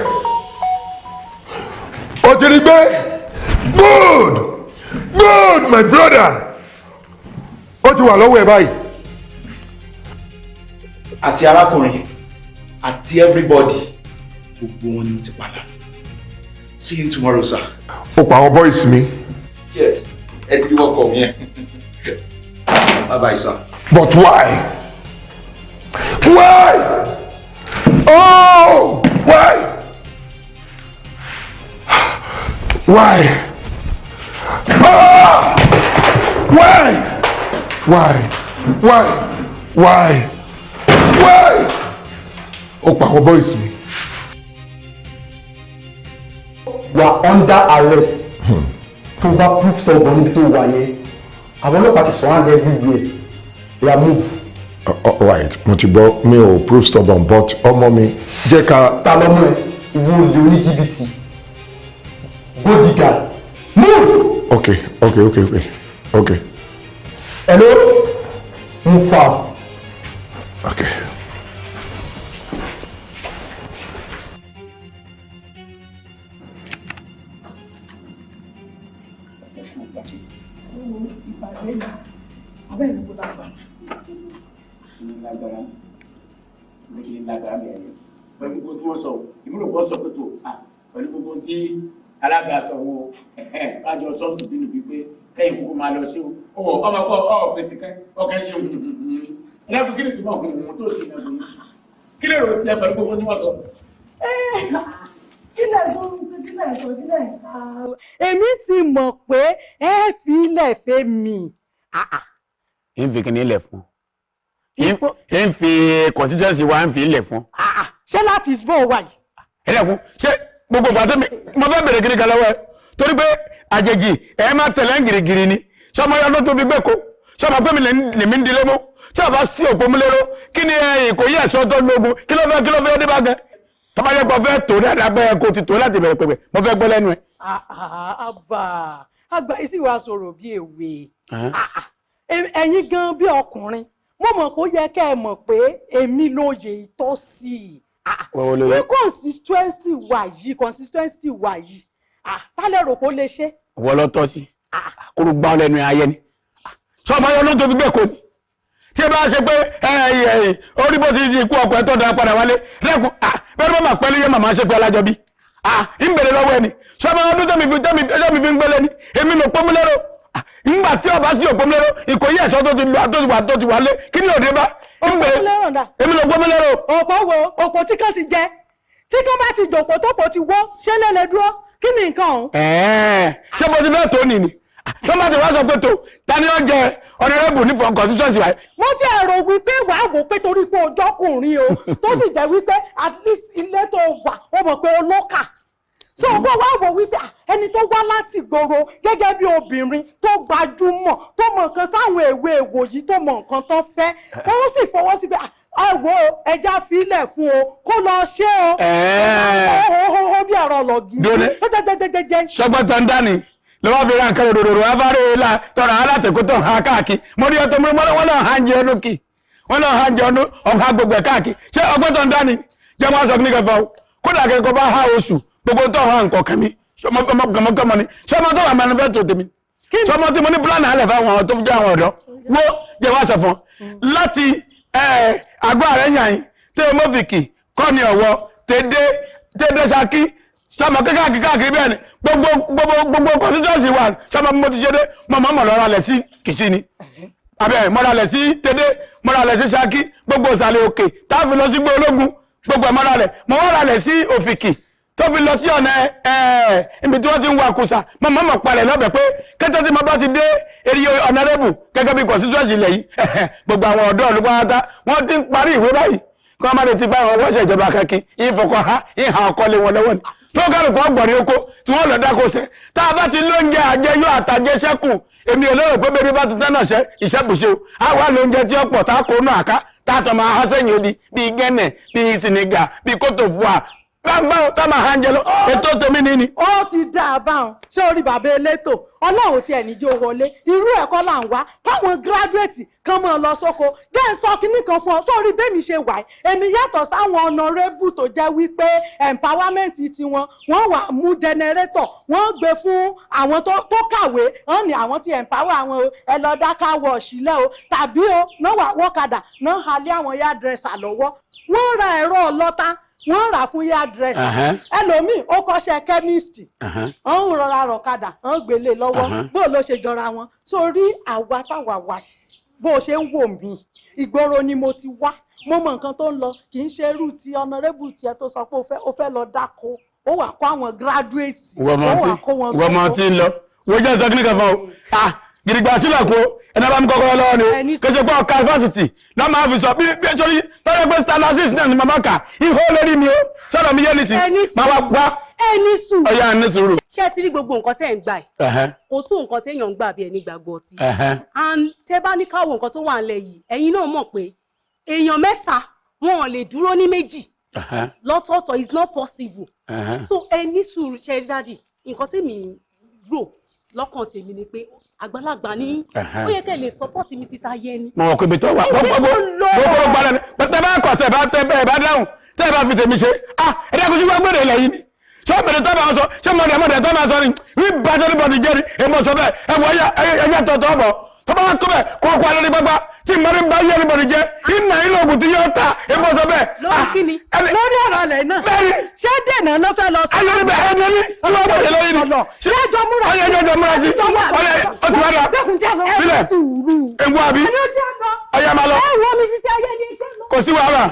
O ti rí gbé. Good, good my brother. Ó ti wà lọ́wọ́ ẹ̀ báyìí. Àti arákùnrin àti everybody gbogbo wọn ni mo ti padà. See you tomorrow, sir. O pa àwọn boys mi. Yes, ẹ ti rí wọ́kọ̀ mi ẹ̀. Bye bye, sir. But why? Why? Oh! Why? Why? Ah! Why? Why? Why? Why? Why? O pa àwọn boys mi. We are under arrest. To bá proof stubborn níbi tó wà yẹn. Àwọn ọlọ́pàá ti surround everywhere. They are move. Right, mo ti gbọ́ mi ò prove stubborn but ọmọ mi jẹ́ ká. Ta lọ́mọ ẹ̀ ìwọ olè oníjìbìtì. Bodyguard. Move! Okay. Hello? Move fast. Okay. pẹ̀lú gbogbo tí wọ́n sọ ìmúlò wọ́n sọ pé tó pẹ̀lú gbogbo tí alága sọ wọn kájọ sọ́ọ̀tù bínú bíi pé kẹ́yìn kúkú máa lọ sí o ọmọ pọ̀ fèsì kẹ́ ọkẹ́ ṣe ẹlẹ́kùn kí ni tó máa hùn tó sì náà kí lè rò tiẹ̀ pẹ̀lú gbogbo níwọ̀n sọ. èmi ti mọ̀ pé ẹ fi ilẹ̀ fẹ́ mi. ń fi kíni ilẹ̀ fún ń fi constituency wa ń fi ilẹ̀ fún. ṣé láti bọ̀ wà yìí. ẹlẹ́kùn ṣé gbogbo ìgbà mo fẹ́ bèrè kíni kan lọ́wọ́ ẹ torí pé àjèjì ẹ máa tẹ̀lé ń gìrìgìrì ni sọmọ yọ ló tó fi gbé ko sọmọ pé mi lèmi ń dilé mú tí a bá sí òpó mú lérò kí ni Ìkòyí ẹ̀ṣọ́ tó lógun kí ló fẹ́ dé bá gẹ tọ́ba yẹ kó fẹ́ tó dáadáa bẹ́ẹ̀ kó ti tó láti bẹ̀rẹ̀ pẹ̀pẹ̀ mo fẹ́ gbọ́ lẹ́nu ẹ̀. àgbà yìí sì wá sọ̀rọ̀ bí èwe ẹ̀yin gan bí ọkùnrin mo mọ̀ pé ó yẹ kẹ́ ẹ mọ̀ pé èmi lóye ìtọ́ sí i ní consistency wà yìí tálẹ̀ rò kó lè ṣe. wọ́n lọ tọ́ sí kúrú gbá lẹ́nu ayé ni sọmọ yọ ló tó fi gbé ko ni tí ẹ bá ṣe pé orí bó ti ikú ọkọ̀ ẹ̀ tó dára padà wálé lẹ́kùn bẹ́ẹ̀ bá máa pẹ́ lóye màmá ṣe pé alájọ bí ń bèrè lọ́wọ́ ẹni sọmọ ọdún tẹ́mi fi ń gbélé ni èmi ló pọ́nmú lérò nígbà tí ọba sí òpómú lérò Ìkòyí ẹ̀ṣọ́ tó ti wálé kí ni òde bá ń bèrè èmi ló pọ́nmú lérò. òpó tí kan ti jẹ tí kan bá ti jòpó tópó ti wọ́ ṣé lẹ́lẹ̀ dúró kí ni nǹkan ọ̀hún. ṣé mo ti fẹ́ tó nìní sọ́mọ́tì wá sọ pé tó tani ó jẹ ọ̀nẹ́rẹ́bù ní fún constituency wa. mo ti ẹ̀rọ wípé wàá wò pé torí pé ọjọ́kùnrin o tó sì jẹ́ wípé at least ilé tó wà ó mọ̀ pé olókà so bó wàá wò wípé ẹni tó wá láti gbòòrò gẹ́gẹ́ bí obìnrin tó gbajúmọ̀ tó mọ̀ nǹkan táwọn èwe èwò yìí tó mọ̀ nǹkan tó fẹ́ ó sì fọwọ́ sí pé àwọ̀ ẹja filẹ̀ fún o kó lọ ṣe o ó bí ẹ̀rọ lọ́gì. ṣọgbọ́n tó ń dání lọ́wọ́ fi ra nǹkan òdòdó wá fáré la tọrọ alátẹ̀kọ́ tó hàn káàkiri mo rí ọtọ mọ́ wọ́n lọ́ọ́ hàn jẹ́ ọdún kì wọ́n lọ́ọ́ hàn jẹ́ ọdún ọ̀hún gbogbo ẹ̀ káàkiri ṣé ọgbọ́n tó ń dání jẹ́ wọ́n sọ nígbà fún ọ kódà kẹ́kọ̀ọ́ bá há oṣù gbogbo tó hàn nǹkan kẹ́mi ṣọmọkọ́mọ ni ṣọmọ tó wà manifesto tèmi ṣọmọ tí mo ní plan alẹ́ fáwọn tó fi jẹ́ àwọn ọ̀dọ́ wo jẹ́ wọ́n sọ fún láti àgọ́ ààrẹ yàn yín tẹ́ mọ́fìkì kọ́ni ọ̀wọ́ tẹ́dẹ́ Ṣakí sọmọ káàkiri bẹ́ẹ̀ ni gbogbo constituency wa sọmọ mo ti ṣe dé mọ̀ lọ́ra lẹ̀ sí Kìṣí ni abẹ́ mọ́ra lẹ̀ sí tẹ́dẹ́ mọ́ra lẹ̀ sí Ṣakí gbogbo ìsàlẹ̀ òkè táàfin lọ sí gbé ológun gbogbo ẹ̀ mọ́ra lẹ̀ mọ́ wọ́ra lẹ̀ sí Òfìkì tó fi lọ sí ọ̀nà ibi tí wọ́n ti ń wa kùsà mọ̀ palẹ̀ lọ́bẹ̀ pé kẹ́tọ́ tí mo bá ti dé eré ọ̀nàrẹ́bù gẹ́gẹ́ bí constituency ilẹ̀ yìí gbogbo àwọn ọ̀dọ́ olùpàdé wọ́n ti ń parí ìwé báyìí kí wọ́n má lè ti bá wọn wọ́ṣẹ̀ ìjọba kankan ìfọkọ̀ ha ìhà ọkọ lé wọn lọ́wọ́ ni tó kálukú ọgbọ̀nrín oko tí wọ́n lọ dáko sẹ́ tá a bá ti lóúnjẹ àjẹyó àtàjẹsẹ́kù èmi ò lérò pé bébí bá ti tẹ́ náà ìṣẹ́bùṣe o àwa lóúnjẹ tí ó pọ̀ tá a kó nù àká tá a tọ́ máa há sẹ́yìn odi bíi gẹ́nẹ̀ bíi sìnìgà bíi kótòfùà báńbáń tá máa hàn jẹ lọ ètò tèmi ní ni. ó ti dá a báwọn ṣé orí bàbá elétò ọlọ́run tí ẹni jẹ́ wọlé irú ẹ̀kọ́ là ń wá káwọn gíráduwétì kan mọ́ ọ lọ sóko jẹ́ ń sọ kínní kan fún ọ sórí bẹ́ẹ̀ mi ṣe wà ẹ́ èmi yàtọ̀ sáwọn ọ̀nàrẹ́bù tó jẹ́ wípé empowerment tiwọn wọ́n wà mú jẹnẹrétọ̀ wọ́n gbé fún àwọn tó kàwé wọ́n ní àwọn ti empower àwọn ẹ lọ dáká wọ sílẹ̀ o tàbí o náà wà wọ́kadà náà halẹ̀ àwọn yàdrẹ́sà lọ́wọ́ wọ́n ra ẹ̀rọ ọlọ́ta wọ́n rà fún yá dírẹ́sì ẹlòmíì ó kọ́ṣẹ́ kẹ́míìsì wọ́n ń rọra rọ̀kadà wọ́n gbélé lọ́wọ́ bó ló ṣe jọra wọn sórí àwa táwa wà bó ṣe ń wò mí ìgboro ni mo ti wá mo mọ nǹkan tó ń lọ kì í ṣe irú ti ọ̀nàrẹ́bù tiẹ̀ tó sọ pé ó fẹ́ lọ dáko ó wà kó àwọn gíráduwétì ó wà kó wọn sọ́kọ́. wọ́n mọ tí ń lọ wọ́n jẹ́ ìsọkí nìkan fún ọ gidigba sílẹ̀ kó ẹni bá ń kọ́kọ́ lọ́wọ́ ni kéṣe pé ọ̀ka fásitì náà máa fi sọ bí sọ́rí tọ́jú pé standardist náà ni màmá kà ihò lórí mi ó sọ̀rọ̀ mi yé nìsí máa wá ẹni sùúrù ọ̀yà ẹni sùúrù. ṣé ti rí gbogbo nǹkan tẹ́ ń gbà yìí kò tún nǹkan téèyàn ń gbà bí ẹni gbàgbọ́ ọtí and tẹ́ bá ní káwọ nǹkan tó wà ńlẹ̀ yìí ẹ̀yin náà mọ̀ pé èèyàn mẹ́ta wọn ò lè dúró ní méjì lọ́tọ̀ọ̀tọ̀ is not possible so ẹni sùúrù ṣe rí dáàdì nǹkan tèmi rò lọ́kàn tèmi ni pé àgbàlagbà ní ó yẹ kẹ́ lè support Mrs. Ayeni. mo kò bí tó wà gbogbo gbalẹ̀ tẹ́ bá kọ̀ tẹ́ bá dáhùn tẹ́ bá fi tèmi ṣe ẹ̀dá kò sí wá gbèrè ilẹ̀ yìí ni ṣé mẹ̀rẹ̀ tẹ́ bá sọ ṣé mọ̀dẹ̀ tẹ́ bá sọ ni wí bàjẹ́ ní bọ̀dì jẹ́rìí èmo sọ bẹ́ẹ̀ ẹ̀wọ̀ ẹ̀yà tọ̀tọ̀ ọ̀bọ̀ tó bá kọ́ bẹ́ẹ̀ kó kó alẹ́ ní gbágbá tí mọ́rí bá yẹ níbọ̀dì jẹ́ iná ilé ògùn tí yóò ta epo sọ bẹ́ẹ̀. lórí kíni lórí ọ̀rọ̀ rẹ̀ náà ṣé dènà ló fẹ́ lọ sí. ayọ̀lẹ̀ bẹ́ẹ̀ ẹ̀dẹ̀ ní ọlọ́wọ́ bẹ̀rẹ̀ lórí ni. ṣé ẹjọ́ múra sí. ọyẹ múra sí ọyẹ ó ti wá dà sílẹ̀ ewu àbí ọyẹ máa lọ. ẹ wo mi sísẹ ayé ni ẹjẹ lọ. kò sí wàhálà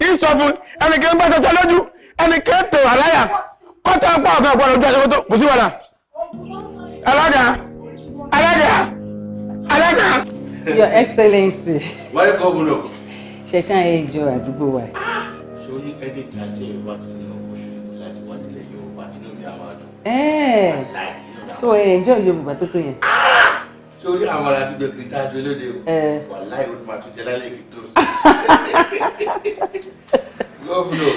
ìsọ fún ẹnìkan bá tọ́jọ́ lójú ẹnìkan tó àláyà kọ́tà ń pa ọ̀gá ọ̀gbọ́n ojú aṣọ tó kò sí wàhálà. alága. Your Excellency. Wáyé gómìnà. Ṣẹ̀ṣẹ̀ ẹjọ́ àdúgbò wa. Sórí ẹni tí a jẹ́ ìwà tí ní opportunity láti wá sílẹ̀ Yorùbá inú mi àwọn àdùn. So enjoy Yorùbá tó tó yẹn. Sórí àwọn ará tí gbé kìrìtà àjọ lóde o. Wàláì ó máa tún jẹ lálẹ́ kí tó sí. Gómìnà.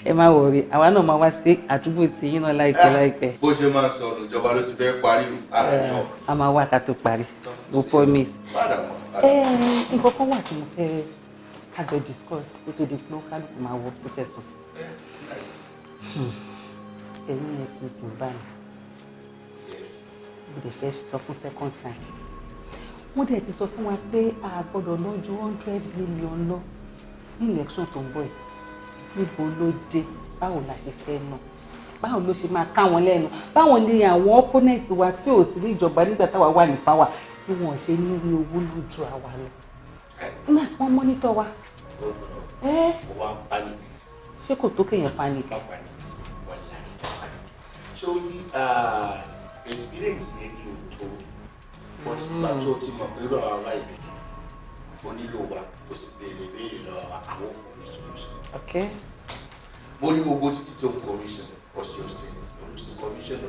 Ẹ má wọrí, àwa náà máa wá sí àdúgbò tí yín náà láìpẹ́. Bó ṣe máa ń sọ̀rọ̀ ìjọba ló ti fẹ́ parí àyàn. A máa wá ká tó parí. No promise. Nǹkan kan wà tí mo fẹ́ kájọ discuss kó tó di pé ó kálukú máa wọ processor. Ẹ̀yin FCC bá mi. Mo dẹ̀ fẹ́ sọ fún second time. Wọ́n dẹ̀ ti sọ fún wa pé a gbọ́dọ̀ ná ju 100 million lọ ní election tó ń bọ̀ yìí. Níbo ló dé? Báwo la ṣe fẹ́ náà? Báwo ló ṣe máa ká wọn lẹ́nu? Báwo ni àwọn opponent wa tí ò sí ní ìjọba nígbà táwa wà ní power bí wọ́n ṣe ní rí owó lójú àwa lọ? Nígbà tí wọ́n monitor wa. Ṣé kò tó kéèyàn panic? Sórí experience yẹn ni o tó but nígbà tó ti mọ̀ pé lọ́wọ́ àwa ìlú onílò wa kò sì béèrè lọ́wọ́ àwọn òfin ní solution. Mo ní gbogbo títí tó commission ọ̀sẹ̀ commission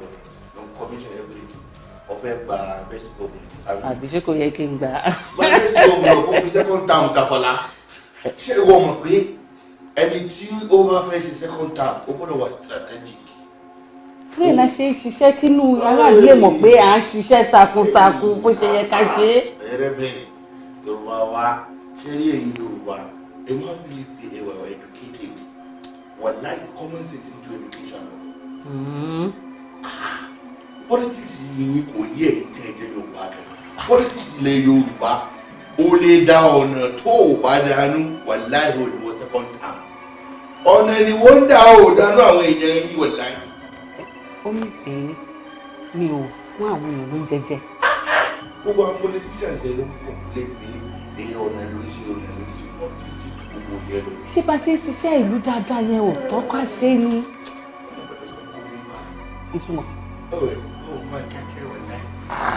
non-commission everything ọ̀fẹ́ gba best governor. Àbí ṣé kò yẹ kí n gbà? Gba best governor kó fi second term Tafọlá. Ṣé ìwọ mọ̀ pé ẹni tí ó bá fẹ́ ṣe second term ó gbọ́dọ̀ wà strategic? Bẹ́ẹ̀ la ṣe ń ṣiṣẹ́ kínú aráàlú lè mọ̀ pé à ń ṣiṣẹ́ takuntakun bó ṣe yẹ ká ṣe é. Bẹ́ẹ̀ bẹ́ẹ̀ Yorùbá wa ṣe rí èyí Yorùbá ẹ má bí pé ẹ wà educated wọ́n láì common sense into education. Politics yìí kò yẹ èyí tẹ́ ẹ jẹ́ Yorùbá kan. Politics ilẹ̀ Yorùbá ó lè dá ọ̀nà tó o bá dánú wọ́n láì ò ní wọ́n second term. Ọ̀nà ni wọ́n ń dá o dánú àwọn èèyàn yìí wọ́n láì. Ó ní pé mi ò fún àwọn èèyàn lóúnjẹ jẹ. Gbogbo àwọn politicians ẹ ló ń complain pé èèyàn ọ̀nà lóríṣi wọ́n ti sì tu gbogbo yẹn lọ. Ṣé bá ṣe ń ṣiṣẹ́ ìlú dáadáa yẹn ò tọ́ka ṣe ni? Ìtumọ̀.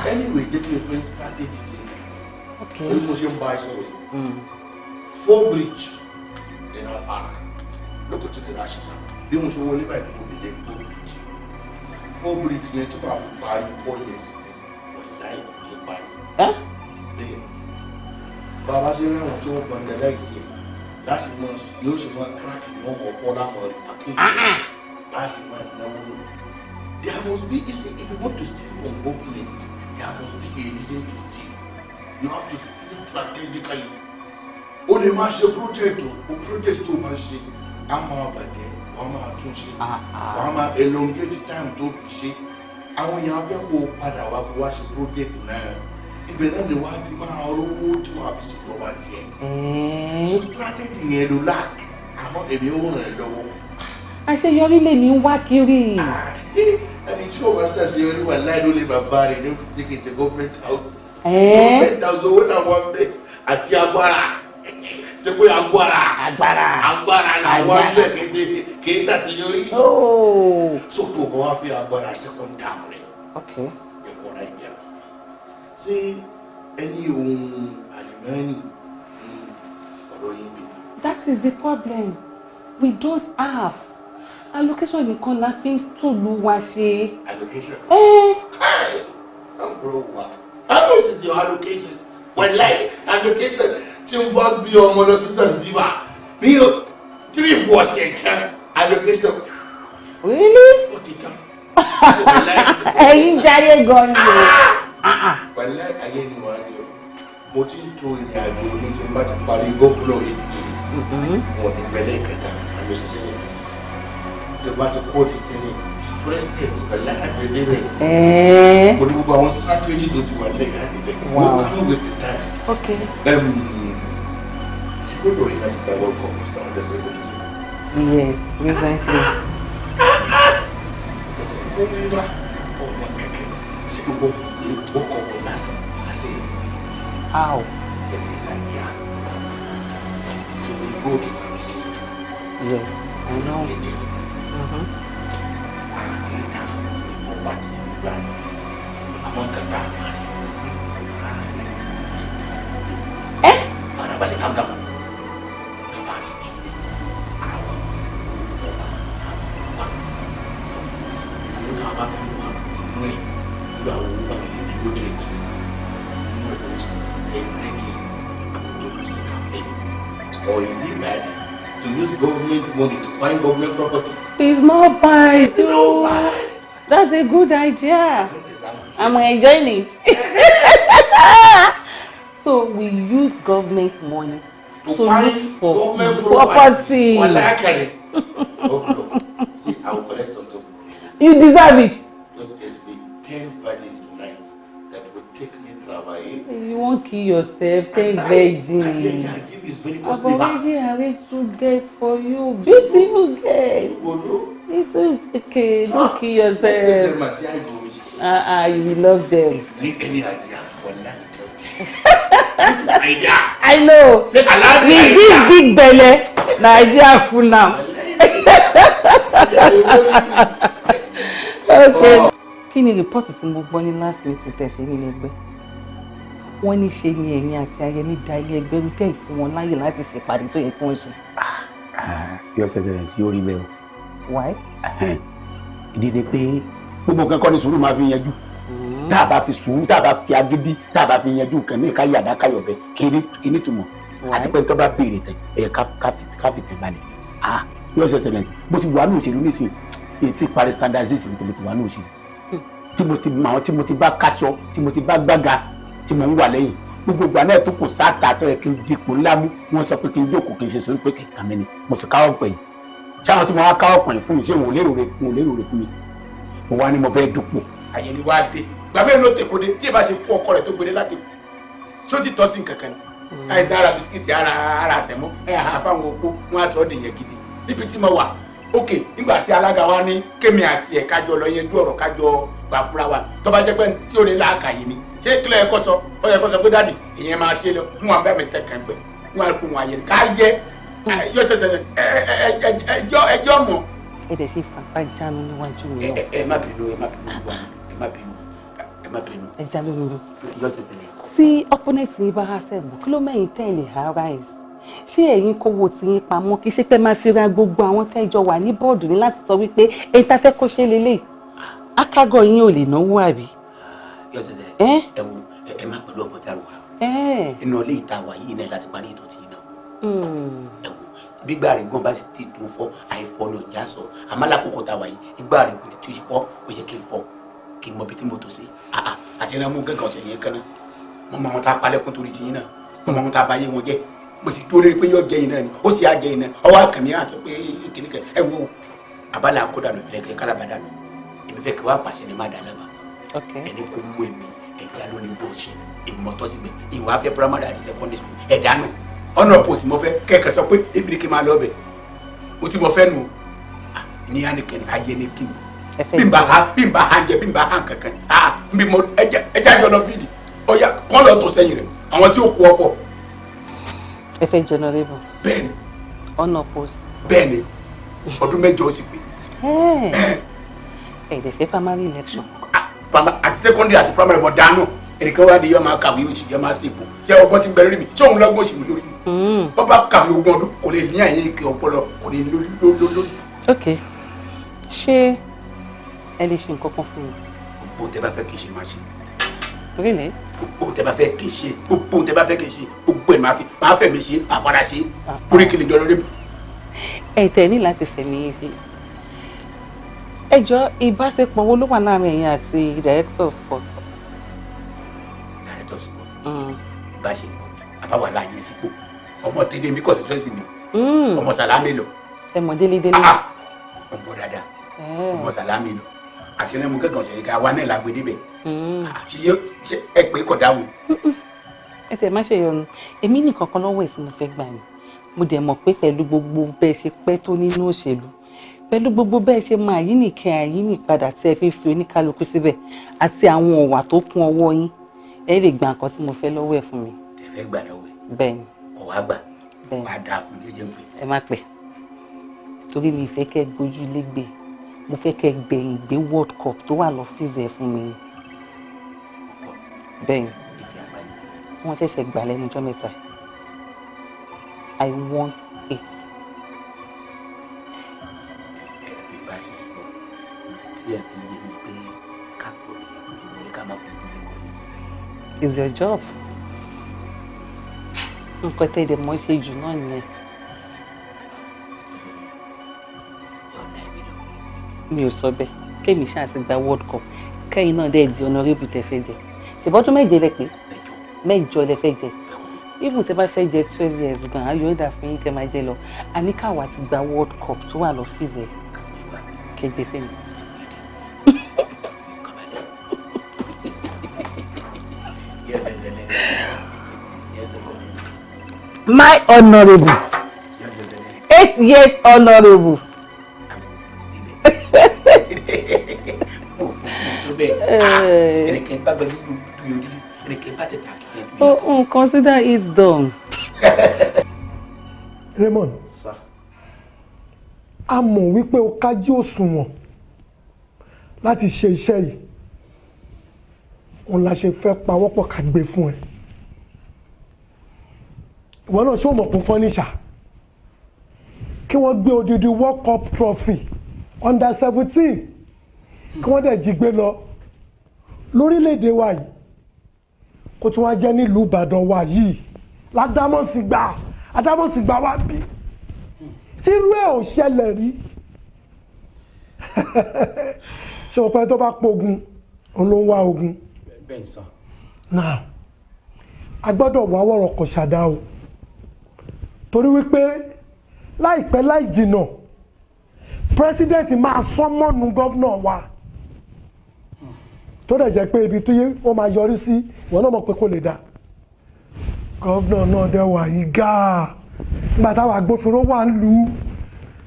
Anyway, get me a friend strategy thing. Okay. Mo ṣe ń bá ẹ sọ̀rọ̀ yìí. 4 bridge in Afara. Lókè tó kẹ́ra ṣe bí mo ṣe wọlé báyìí kò dédé 4 bridge. 4 bridge yẹn tó bá fi parí 4 years wọ̀nyí láì kò ní parí. Bẹ́ẹ̀ bàbá ṣe ń ráwọn tí wọ́n gbọ́n dẹ̀ láìsí ẹ̀ láti mọ yóò ṣe máa kíráàkì ní ọmọ ọ̀pọ̀ láwọn rẹ̀ pàkéjì bá ṣe máa náwó nù. There must be, you see, if you want to steal from government, there must be a reason to steal. You have to steal strategically. O lè máa ṣe project tó máa ṣe, a máa bàjẹ́, wà á máa tún ṣe, wà á máa elongate time tó fi ṣe. Àwọn èèyàn abẹ́ kó padà wá kó wá ṣe project náà. Ibẹ̀ náà ni wá ti máa rówó tí wàá fi ṣe fọwọ́ tiẹ̀. So strategy yẹn ló lack, àmọ́ èmi ò ràn ẹ́ lọ́wọ́. Àṣeyọrí lèmi ń wá kiri. Ẹni tí o bá ṣàṣeyọrí wà láì ló lè bàbá rẹ̀ ní o ti ṣe kì í ṣe government house. Government house owó náà wọ́n bẹ̀ àti agbára. Ṣé pé agbára náà wọ́n bẹ̀ kì í ṣàṣeyọrí. So tó o bá wá fi agbára second term rẹ̀. Ẹ̀fọ́ náà jẹ́. Ṣé ẹni ohun àlìmọ́ọ́nì ní ọ̀dọ̀ yín bí? That is the problem. We don't have. Allocation nìkan la fi ń tòlú wa ṣe. Allocation? I'm broke wa. How much is your allocation? When like allocation tí n bá gbé ọmọ lọ sí Zanzibar ní 3 ọ̀sẹ̀ kan allocation. Really? Ó ti tán. Ẹ̀yin jayé gan ni o. Wàlá ayé ni wọ́n á jẹ. Mo ti ń to ìrìn àjò ní tí n bá ti parí gómìnà 8 days. Wọ́n ní pẹ̀lẹ́ ìkẹta àlọ́ Senate. Tí n bá ti kó di Senate, president pẹ̀lú àgbẹ̀dẹ rẹ̀. Mo ní gbogbo àwọn strategy tó ti wà lẹ́yìn àgbẹ̀dẹ. Wow. No, can't waste the time. Okay. She go to him at the World Cup with some other Yes, exactly. How? Yes, I know. Or is it bad to use government money to find government property? It's not bad. It's not bad. That's a good idea. I'm enjoying it. So we use government money to look for government property. See, I will collect something. You deserve it. Just get me 10 virgins tonight that will take me travel. You won't kill yourself. 10 virgins. I've already arranged 2 days for you. Beautiful girl. It's okay. Don't kill yourself. You will love them. If you need any idea, this is idea. I know. Say Allah. With this big belly, Nigeria full now. Okay. Kí ni report tí mo gbọ́ ní last meeting tẹ́ ṣe nílé ẹgbẹ́? Wọ́n ní ṣe ni ẹ̀yin àti Ayẹni da ilé ẹgbẹ́ rú tẹ́ fún wọn láyè láti ṣèpàdé tó yẹ kí wọ́n ṣe. Your Excellency yóò rí bẹ́ẹ̀ o. Why? Ìdí ni pé gbogbo nǹkan kọ́ ni sùúrù máa fi yanjú. Tá a bá fi sùúrù, tá a bá fi agídí, tá a bá fi yanjú nǹkan ní ìkáyà àdákáyọ̀ bẹ́ẹ̀ kí ni túmọ̀. Àti pé tó bá béèrè tẹ̀ ẹ̀yẹ ká fi tẹ̀ balẹ̀. Your Excellency bó ti wà ní òṣèlú nísìnyí èyí tí parí standardization tó ti wà ní òṣèlú. Tí mo ti mọ àwọn tí mo ti bá káṣọ, tí mo ti bá gbága, tí mo ń wà lẹ́yìn. Gbogbo ìgbà náà tó kù sáàtà tó yẹ kí n dipò ńlá mú, wọ́n sọ pé kí n jókòó kí n ṣe sórí pé kẹ̀kẹ́ mi ni. Mo sì káwọ́ pẹ̀yìn. Ṣáwọn tí mo wá káwọ́ pẹ̀yìn fún mi ṣé wọn ò lérò rẹ̀ fún mi. Mo wá ní mo fẹ́ dúpọ̀. Ayẹni wá dé. Ìgbà mẹ́rin ló tẹ̀kọ́ dé tí ẹ bá ṣe kú ọkọ rẹ̀ tó gbélé láti kú. Ṣé ó ti tọ́ sí nǹkan kan ni? Àìsàn ara bisikíìtì ara àṣẹmọ́ àfáwọn opó wọn aṣọ ọ̀dẹ̀ yẹn gidi. Níbi tí mo wà, ok, nígbà tí alága wa ní kémi àti ẹ̀ kájọ lọ yanjú ọ̀rọ̀ kájọ gbà fúnra wa tó bá jẹ́ pé tí ó lè láàkàyè ni ṣé kílẹ̀ ẹ̀kọ́ sọ ó yẹ kó sọ pé dáàdì ìyẹn máa ṣe lọ wọn àbẹ́ mi tẹ̀ kàn pẹ́ wọn àpò wọn àyẹ̀ ká yẹ yọ ṣẹṣẹ ẹjọ́ mọ̀. Ẹ dẹ̀ ṣe fapá jánu níwájú mi náà. Ẹ má bínú Ẹ já lóru. Yọ ṣẹṣẹ ni. Tí opponent yín bá há sẹ́gun kí ló mẹ́yìn tẹ̀lé arise? Ṣé ẹ̀yin kówó tí yín pamọ́ kí ṣe pé máa fi ra gbogbo àwọn tẹ́jọ wà ní bọ́ọ̀dù ní láti sọ wípé èyí tá fẹ́ kó ṣe lélẹ̀ akágọ̀ yín ò lè náwó àbí? Yọ ṣẹṣẹ ẹ wo ẹ má pẹ̀lú ọ̀pọ̀ dárò wa inú ilé ìta wà yìí náà láti parí ètò tí yín náà ẹ wo gbígbà rẹ̀ gbọ́n bá ti tó fọ́ àìfọ́ ní ọjà sọ àmọ́ lákòókò tá a wà yìí gbígbà rẹ̀ kò tí ó ṣe fọ́ ó yẹ kí n fọ́ kí n mọ bí tí mo tó sí àti ẹni mú gángan ọ̀sẹ̀ yẹn kan náà mo mọ àwọn tá a palẹ̀kùn torí ti yín náà mo mọ àwọn tá a bá yé wọn jẹ́ mo sì dúró lórí pé yóò jẹ́ yín náà ni ó sì á jẹ́ yín náà ọwọ́ àkànní à sọ pé kìnnìkan ẹ wo àbálà àkódànù lẹ́kẹ̀ẹ́ kálábàdànù èmi fẹ́ kí wàá pàṣẹ ní má dà lábà ẹni kò mú èmi ẹ̀dá ló ní bóòṣì èmi mọ̀ tọ́ síbẹ̀ ìwà afẹ́ primary àti secondary school ẹ̀dá nù ọ̀nà post mo fẹ́ kẹ́kẹ́ sọ pé èmi ní kí n máa lọ ọbẹ̀ mo ti mọ fẹ́ nù ní yannikan ayé ní kí n bí n bá hàn jẹ bí n bá hàn kankan n bí mo ẹja jọ lọ fídì ọ̀ya kọ́ lọ tó sẹ́yìn rẹ̀ àwọn tí ó kú ọ̀pọ̀. Ẹ fẹ́ generable. Bẹ́ẹ̀ni. Ọ̀nà post. Bẹ́ẹ̀ni ọdún mẹ́jọ ó sì pé. Ẹ̀ẹ́dẹ̀ fẹ́ primary election. Àti secondary àti primary mọ̀ dánú ẹnìkan wá di yọ máa kàwé òsì yọ máa ṣèpò ṣé ọgbọ́n ti bẹ̀rẹ̀ rí mi tí òun lọ́gbọ́n òsì mi lórí mi. Wọ́n bá kàwé ogún ọdún kò lè ní àyè ike ọpọlọ kò ní lórí. Ok, ṣé ẹ lè ṣe nǹkan kan fún mi? Gbogbo tẹ bá fẹ́ kí n ṣe máa ṣe. Really? Gbogbo tẹ bá fẹ́ kí n ṣe gbogbo tẹ bá fẹ́ kí n ṣe gbogbo ẹ̀ máa fẹ́ mi ṣe àfárá ṣe lórí kí n lè dọ́rọ́ rẹ̀. Ẹ tẹ̀ ní láti fẹ̀mí yín ṣe. Ẹ jọ ìbáṣepọ̀ wo ló wà láàrin ẹ̀yin àti director of sports? Director of sports? Ìbáṣepọ̀ àbáwá láàyè sípò ọmọ tẹ́lẹ̀ mi constituency mi ọmọ Sàlámì lọ. Ẹ mọ̀ délédélé. Ọmọ dáadáa ọmọ Sàlámì lọ àti ẹni mú kẹ́kọ̀ọ́ ṣe ká wa náà la gbé débẹ̀ ṣe ẹ pé kọ̀ dáhùn. ẹ tẹ̀ má ṣe yọnu èmi nìkan kan lọ́wọ́ ẹ̀ tí mo fẹ́ gbà ni mo dẹ̀ mọ̀ pé pẹ̀lú gbogbo bẹ́ẹ̀ ṣe pẹ́ tó nínú òṣèlú pẹ̀lú gbogbo bẹ́ẹ̀ ṣe máa yí nìkẹ́ àyí nìpadà tí ẹ fi ń fi oníkálukú síbẹ̀ àti àwọn ọ̀wà tó kún ọwọ́ yín ẹ lè gba nǹkan tí mo fẹ́ lọ́wọ́ ẹ̀ fún mi. ẹ fẹ́ gbà lọ́wọ́ ẹ̀. bẹ́ẹ̀ ni. ọ̀wá gbà wà á dáa fún mi lójú pé. ẹ má pẹ́ torí mi ìfẹ́ kẹ́ gbójú légbè mo fẹ́ kẹ́ gbẹ̀yìn gbé world cup tó wà lọ́fíìsì ẹ̀ fún mi. bẹ́ẹ̀ ni tí wọ́n ṣẹ̀ṣẹ̀ gbà lẹ́nu ọjọ́ mẹ́ta I want it. It's your job. Nǹkan tẹ́ ìdẹ̀ mọ́ ṣe jù náà nìyẹn. Mi ò sọ bẹ́ẹ̀ kémi ṣáà sì gba world cup kẹ́yìn náà dẹ̀ di honourable tẹ́ fẹ́ jẹ ṣèbọ́dún méje lẹ pé mẹ́jọ lẹ fẹ́ jẹ even tẹ́ bá fẹ́ jẹ 12 years gan ayọ̀ ìdá fún yín kẹ́ máa jẹ lọ àníkàwá ti gba world cup tó wà lọ́fíìsì ẹ̀ kẹgbẹ́ fẹ́mi. My honourable 8 years honourable. Consider it done. Raymond, a mọ̀ wípé o kájú òṣùwọ̀n láti ṣe iṣẹ́ yìí òun la ṣe fẹ́ pawọ́pọ̀ ká gbé fún ẹ ìwọ náà ṣé o mọ̀ pé fọ́níṣà kí wọ́n gbé odidi World Cup trophy under 17 kí wọ́n dẹ̀ jí gbé lọ lórílẹ̀‐èdè wa yìí kó tí wọ́n jẹ́ nílùú Ìbàdàn wa yìí ládámọ̀sígbà wa bí tírú ẹ̀ ò ṣẹlẹ̀ rí ṣé o pẹ́ tó bá pogun òun ló ń wá ogun. bẹ́ẹ̀ ni sá. náà a gbọ́dọ̀ wá wọ̀rọ̀ kò ṣàdá o torí wípé láìpẹ́ láì jìnnà pírẹsidẹ́ǹtì máa sọ́mọ́nù gọ́vnà wa tó dẹ̀ jẹ́ pé ibi tó yẹ ó máa yọrí sí ìwọ náà mọ̀ pé kò lè dá gọ́vnà náà dẹ̀ wà yí gáà nígbà táwọn agbófinró wà ń lù ú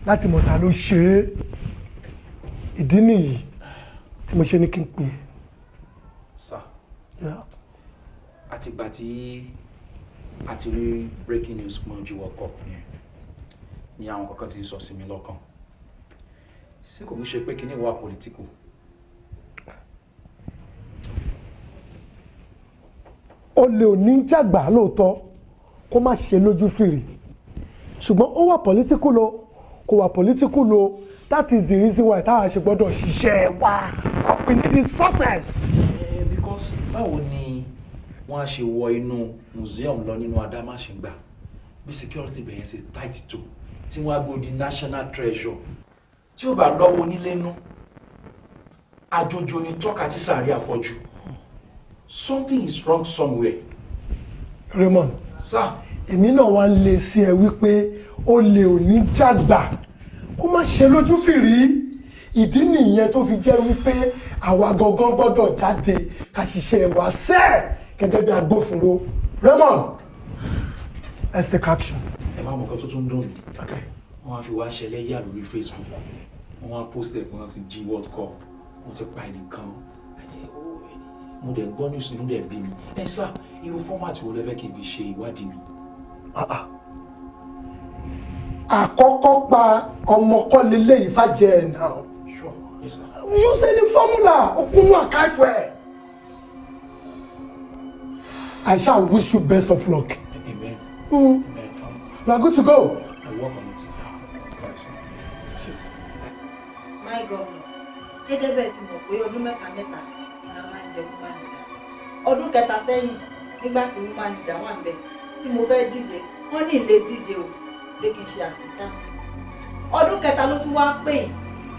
láti mọ̀ ta ló ṣe é ìdí nìyí tí mo ṣe ní kí n pè é. sá àtìgbà tí a ti rí breaking news mọ́ ju World Cup yẹn ni àwọn kankan ti ń sọ sí mi lọ́kàn sí kò ń ṣe pé kíní wà political. olè ò ní jàgbá lóòótọ́ kó má ṣe lójú fìrì ṣùgbọ́n ó wà political o kò wà political o that is the reason why táwa ṣe gbọ́dọ̀ ṣiṣẹ́ wa we need the success. because báwo ni wọ́n á ṣe wọ inú museum lọ nínú Adámáṣingbà bí security bẹ̀yẹn ṣe tight tó tí wọ́n á gbó di national treasure tí ó bá lọ́wọ́ onílé nú àjòjò ni tọ́ka tí sàárẹ̀ àfọ́jú something is wrong somewhere. Raymond sir èmi náà wá ń lè sí ẹ wípé olè ò ní jàgbá kó má ṣe lójú fìrí ìdí nìyẹn tó fi jẹ́ wípé àwa gangan gbọ́dọ̀ jáde ká ṣiṣẹ́ wa sẹ́ẹ̀ gẹ́gẹ́ bí agbófinró. Raymond let's take action. ẹ máa mọ̀ nǹkan tó tún dùn mí wọ́n á fi wá ṣẹlẹ̀ yà lórí Facebook wọ́n á post ẹ̀ pé wọ́n ti jí World Cup wọ́n ti pa ẹnìkan mo dẹ̀ gbọ́ news inú dẹ̀ bí mi ẹ sá irú fọ́màtì wo lẹ fẹ́ kí n fi ṣe ìwádìí mi. àkọ́kọ́ pa ọmọkọ́lé léyìí fàjẹ́ ẹ̀ náà. Sure, yes sir. Use any formula okunu akaifo ẹ. I shall wish you best of luck. Amen. Amen. You are good to go. I work on it. My governor, gẹ́gẹ́ bẹ́ẹ̀ ti mọ̀ pé ọdún mẹ́ta la máa ń jẹ woman leader. Ọdún kẹta sẹ́yìn nígbà tí woman leader wà ńbẹ̀ tí mo fẹ́ díje wọ́n ní ilé díje o pé kí n ṣe assistant. Ọdún kẹta ló tún wá pè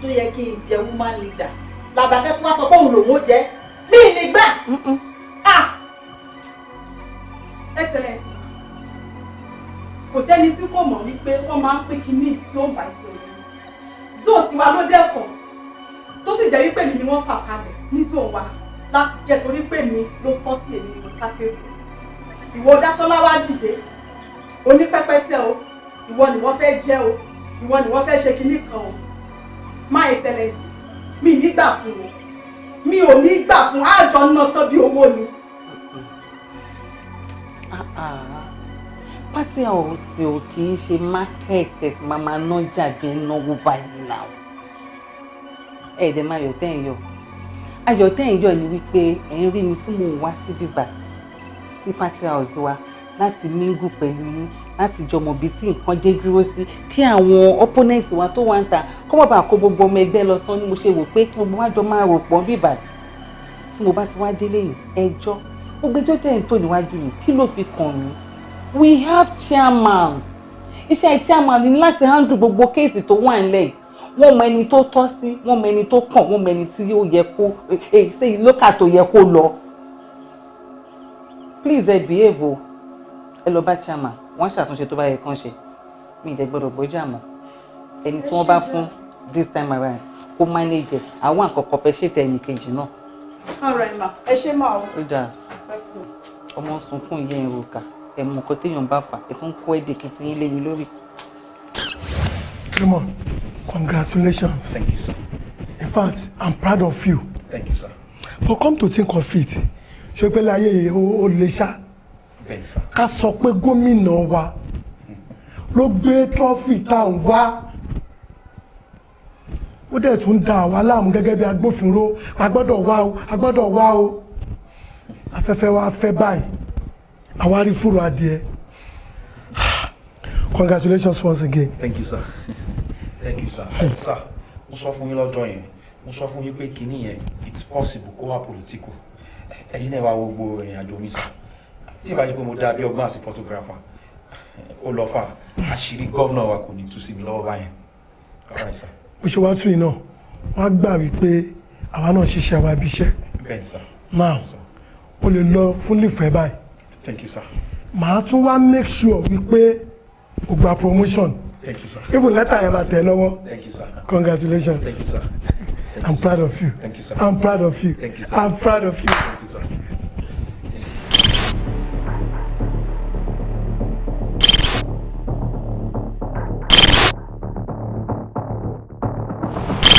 tó yẹ kí n jẹ woman leader. Làbàkẹ́ tún wá sọ pé òun lòun ó jẹ́ mí ní gbà. Excellency, kò sẹ́ni tí kò mọ̀ wípé wọ́n máa ń pín kíní tí ó ń bá ìṣòro. Zó tiwa ló dẹ́kun. tó sì jẹ́ wípé mi ni wọ́n fà kalẹ̀ ní zone wa láti jẹ́ torí pé mi ló tọ́ sí èmi ni mo ká pé kù. Ìwọ Dáṣọ́lá wá dìde onípẹ́pẹ́sẹ́ o, ìwọ ni wọ́n fẹ́ jẹ́ o, ìwọ ni wọ́n fẹ́ ṣe kinní kan o. My Excellency, mi ní gbà fún o, mi ò ní gbà fún àjọ náà tán bí owó ni. Pátí ọ̀sẹ̀ ò kì í ṣe market tẹ̀sí máa nájà bí náwó báyìí náà. Ẹ̀ẹ́dẹ̀ máa yọ̀ tẹ́yìn yọ̀. Ayọ̀ tẹ́yìn yọ̀ ni wípé ẹ̀ ń rí mi tí mò ń wá sí bíbà sí pátí house wa láti mingle pẹ̀lú yín láti jọmọ̀ bí tí nǹkan dé dúró sí kí àwọn opponent wa tó wá ń ta kó má bàa kó gbogbo ọmọ ẹgbẹ́ lọ tán ni mo ṣe wò pé kí gbogbo wa jọ máa rò pọ̀ bíbà tí mo bá ti wá délé yìí ẹjọ́ gbogbo ẹjọ́ tẹ̀yìn tó níwájú mi kí ló fi kàn mí. We have chairman. Iṣẹ́ chairman ni láti handle gbogbo kéèsì tó wà nílẹ̀ yìí. Wọ́n mọ ẹni tó tọ́ sí, wọ́n mọ ẹni tó kàn, wọ́n mọ ẹni tí yóò yẹ kó ṣe lókà tó yẹ kó lọ. Please behave o. Ẹ lọ bá chairman, wọ́n ṣàtúnṣe tó bá yẹ kán ṣe. Mi ì dẹ̀ gbọ́dọ̀ gbọ́jà mọ́. Ẹni tí wọ́n bá fún this time around kó manage àwọn àkọ́kọ́ pẹ́ ṣètò ẹnì kejì náà. All right ma, ẹ ṣe máa o. Ó dáa. Ọmọ sunkún yẹn ìròkà. Ẹ̀mú nǹkan téèyàn bá fà ẹ̀ tún kó èdè kìtì yín lémi lórí. Come on, congratulations. Thank you, sir. In fact, I'm proud of you. Thank you, sir. But come to think of it, ṣé pé láyé ó lè ṣá? Bẹ́ẹ̀ sir. Ká sọ pé gómìnà wa ló gbé trọ́fì tá à ń wá. Ó dẹ̀ tún da àwa láàmú gẹ́gẹ́ bí agbófinró, a gbọ́dọ̀ wá o, a gbọ́dọ̀ wá o. Afẹ́fẹ́ wa fẹ́ báyìí. Àwárí fúru adìẹ. Congratulations once again. Thank you, sir. Thank you, sir. Sir, mo sọ fún yín lọ́jọ́ yẹn, mo sọ fún yín pé kinní yẹn it's possible kó wá political. Ẹ̀yin náà wá gbogbo ìrìn àjò mi sir. Tí ìbá jẹ́ pé mo dá bí ọgbọ́n àti photographer, ó lọ fà àṣírí gọ́vnà wa kò ní tú sí mi lọ́wọ́ báyẹn. All right, sir. Mo ṣe wá tún iná, wọ́n á gbà wípé àwa náà ṣiṣẹ́ àwa ibi iṣẹ́. Bẹ́ẹ̀ sir. Now, o lè lọ fún lífẹ̀ẹ́ báyìí. Thank you, sir. Màá tún wá make sure wípé o gba promotion. Thank you, sir. Even letter yẹn bá tẹ̀ lọ́wọ́. Thank you, sir. Congratulations. Thank you, sir. I'm proud of you. Thank you, sir. I'm proud of you. Thank you, sir. I'm proud of you. Thank you, sir.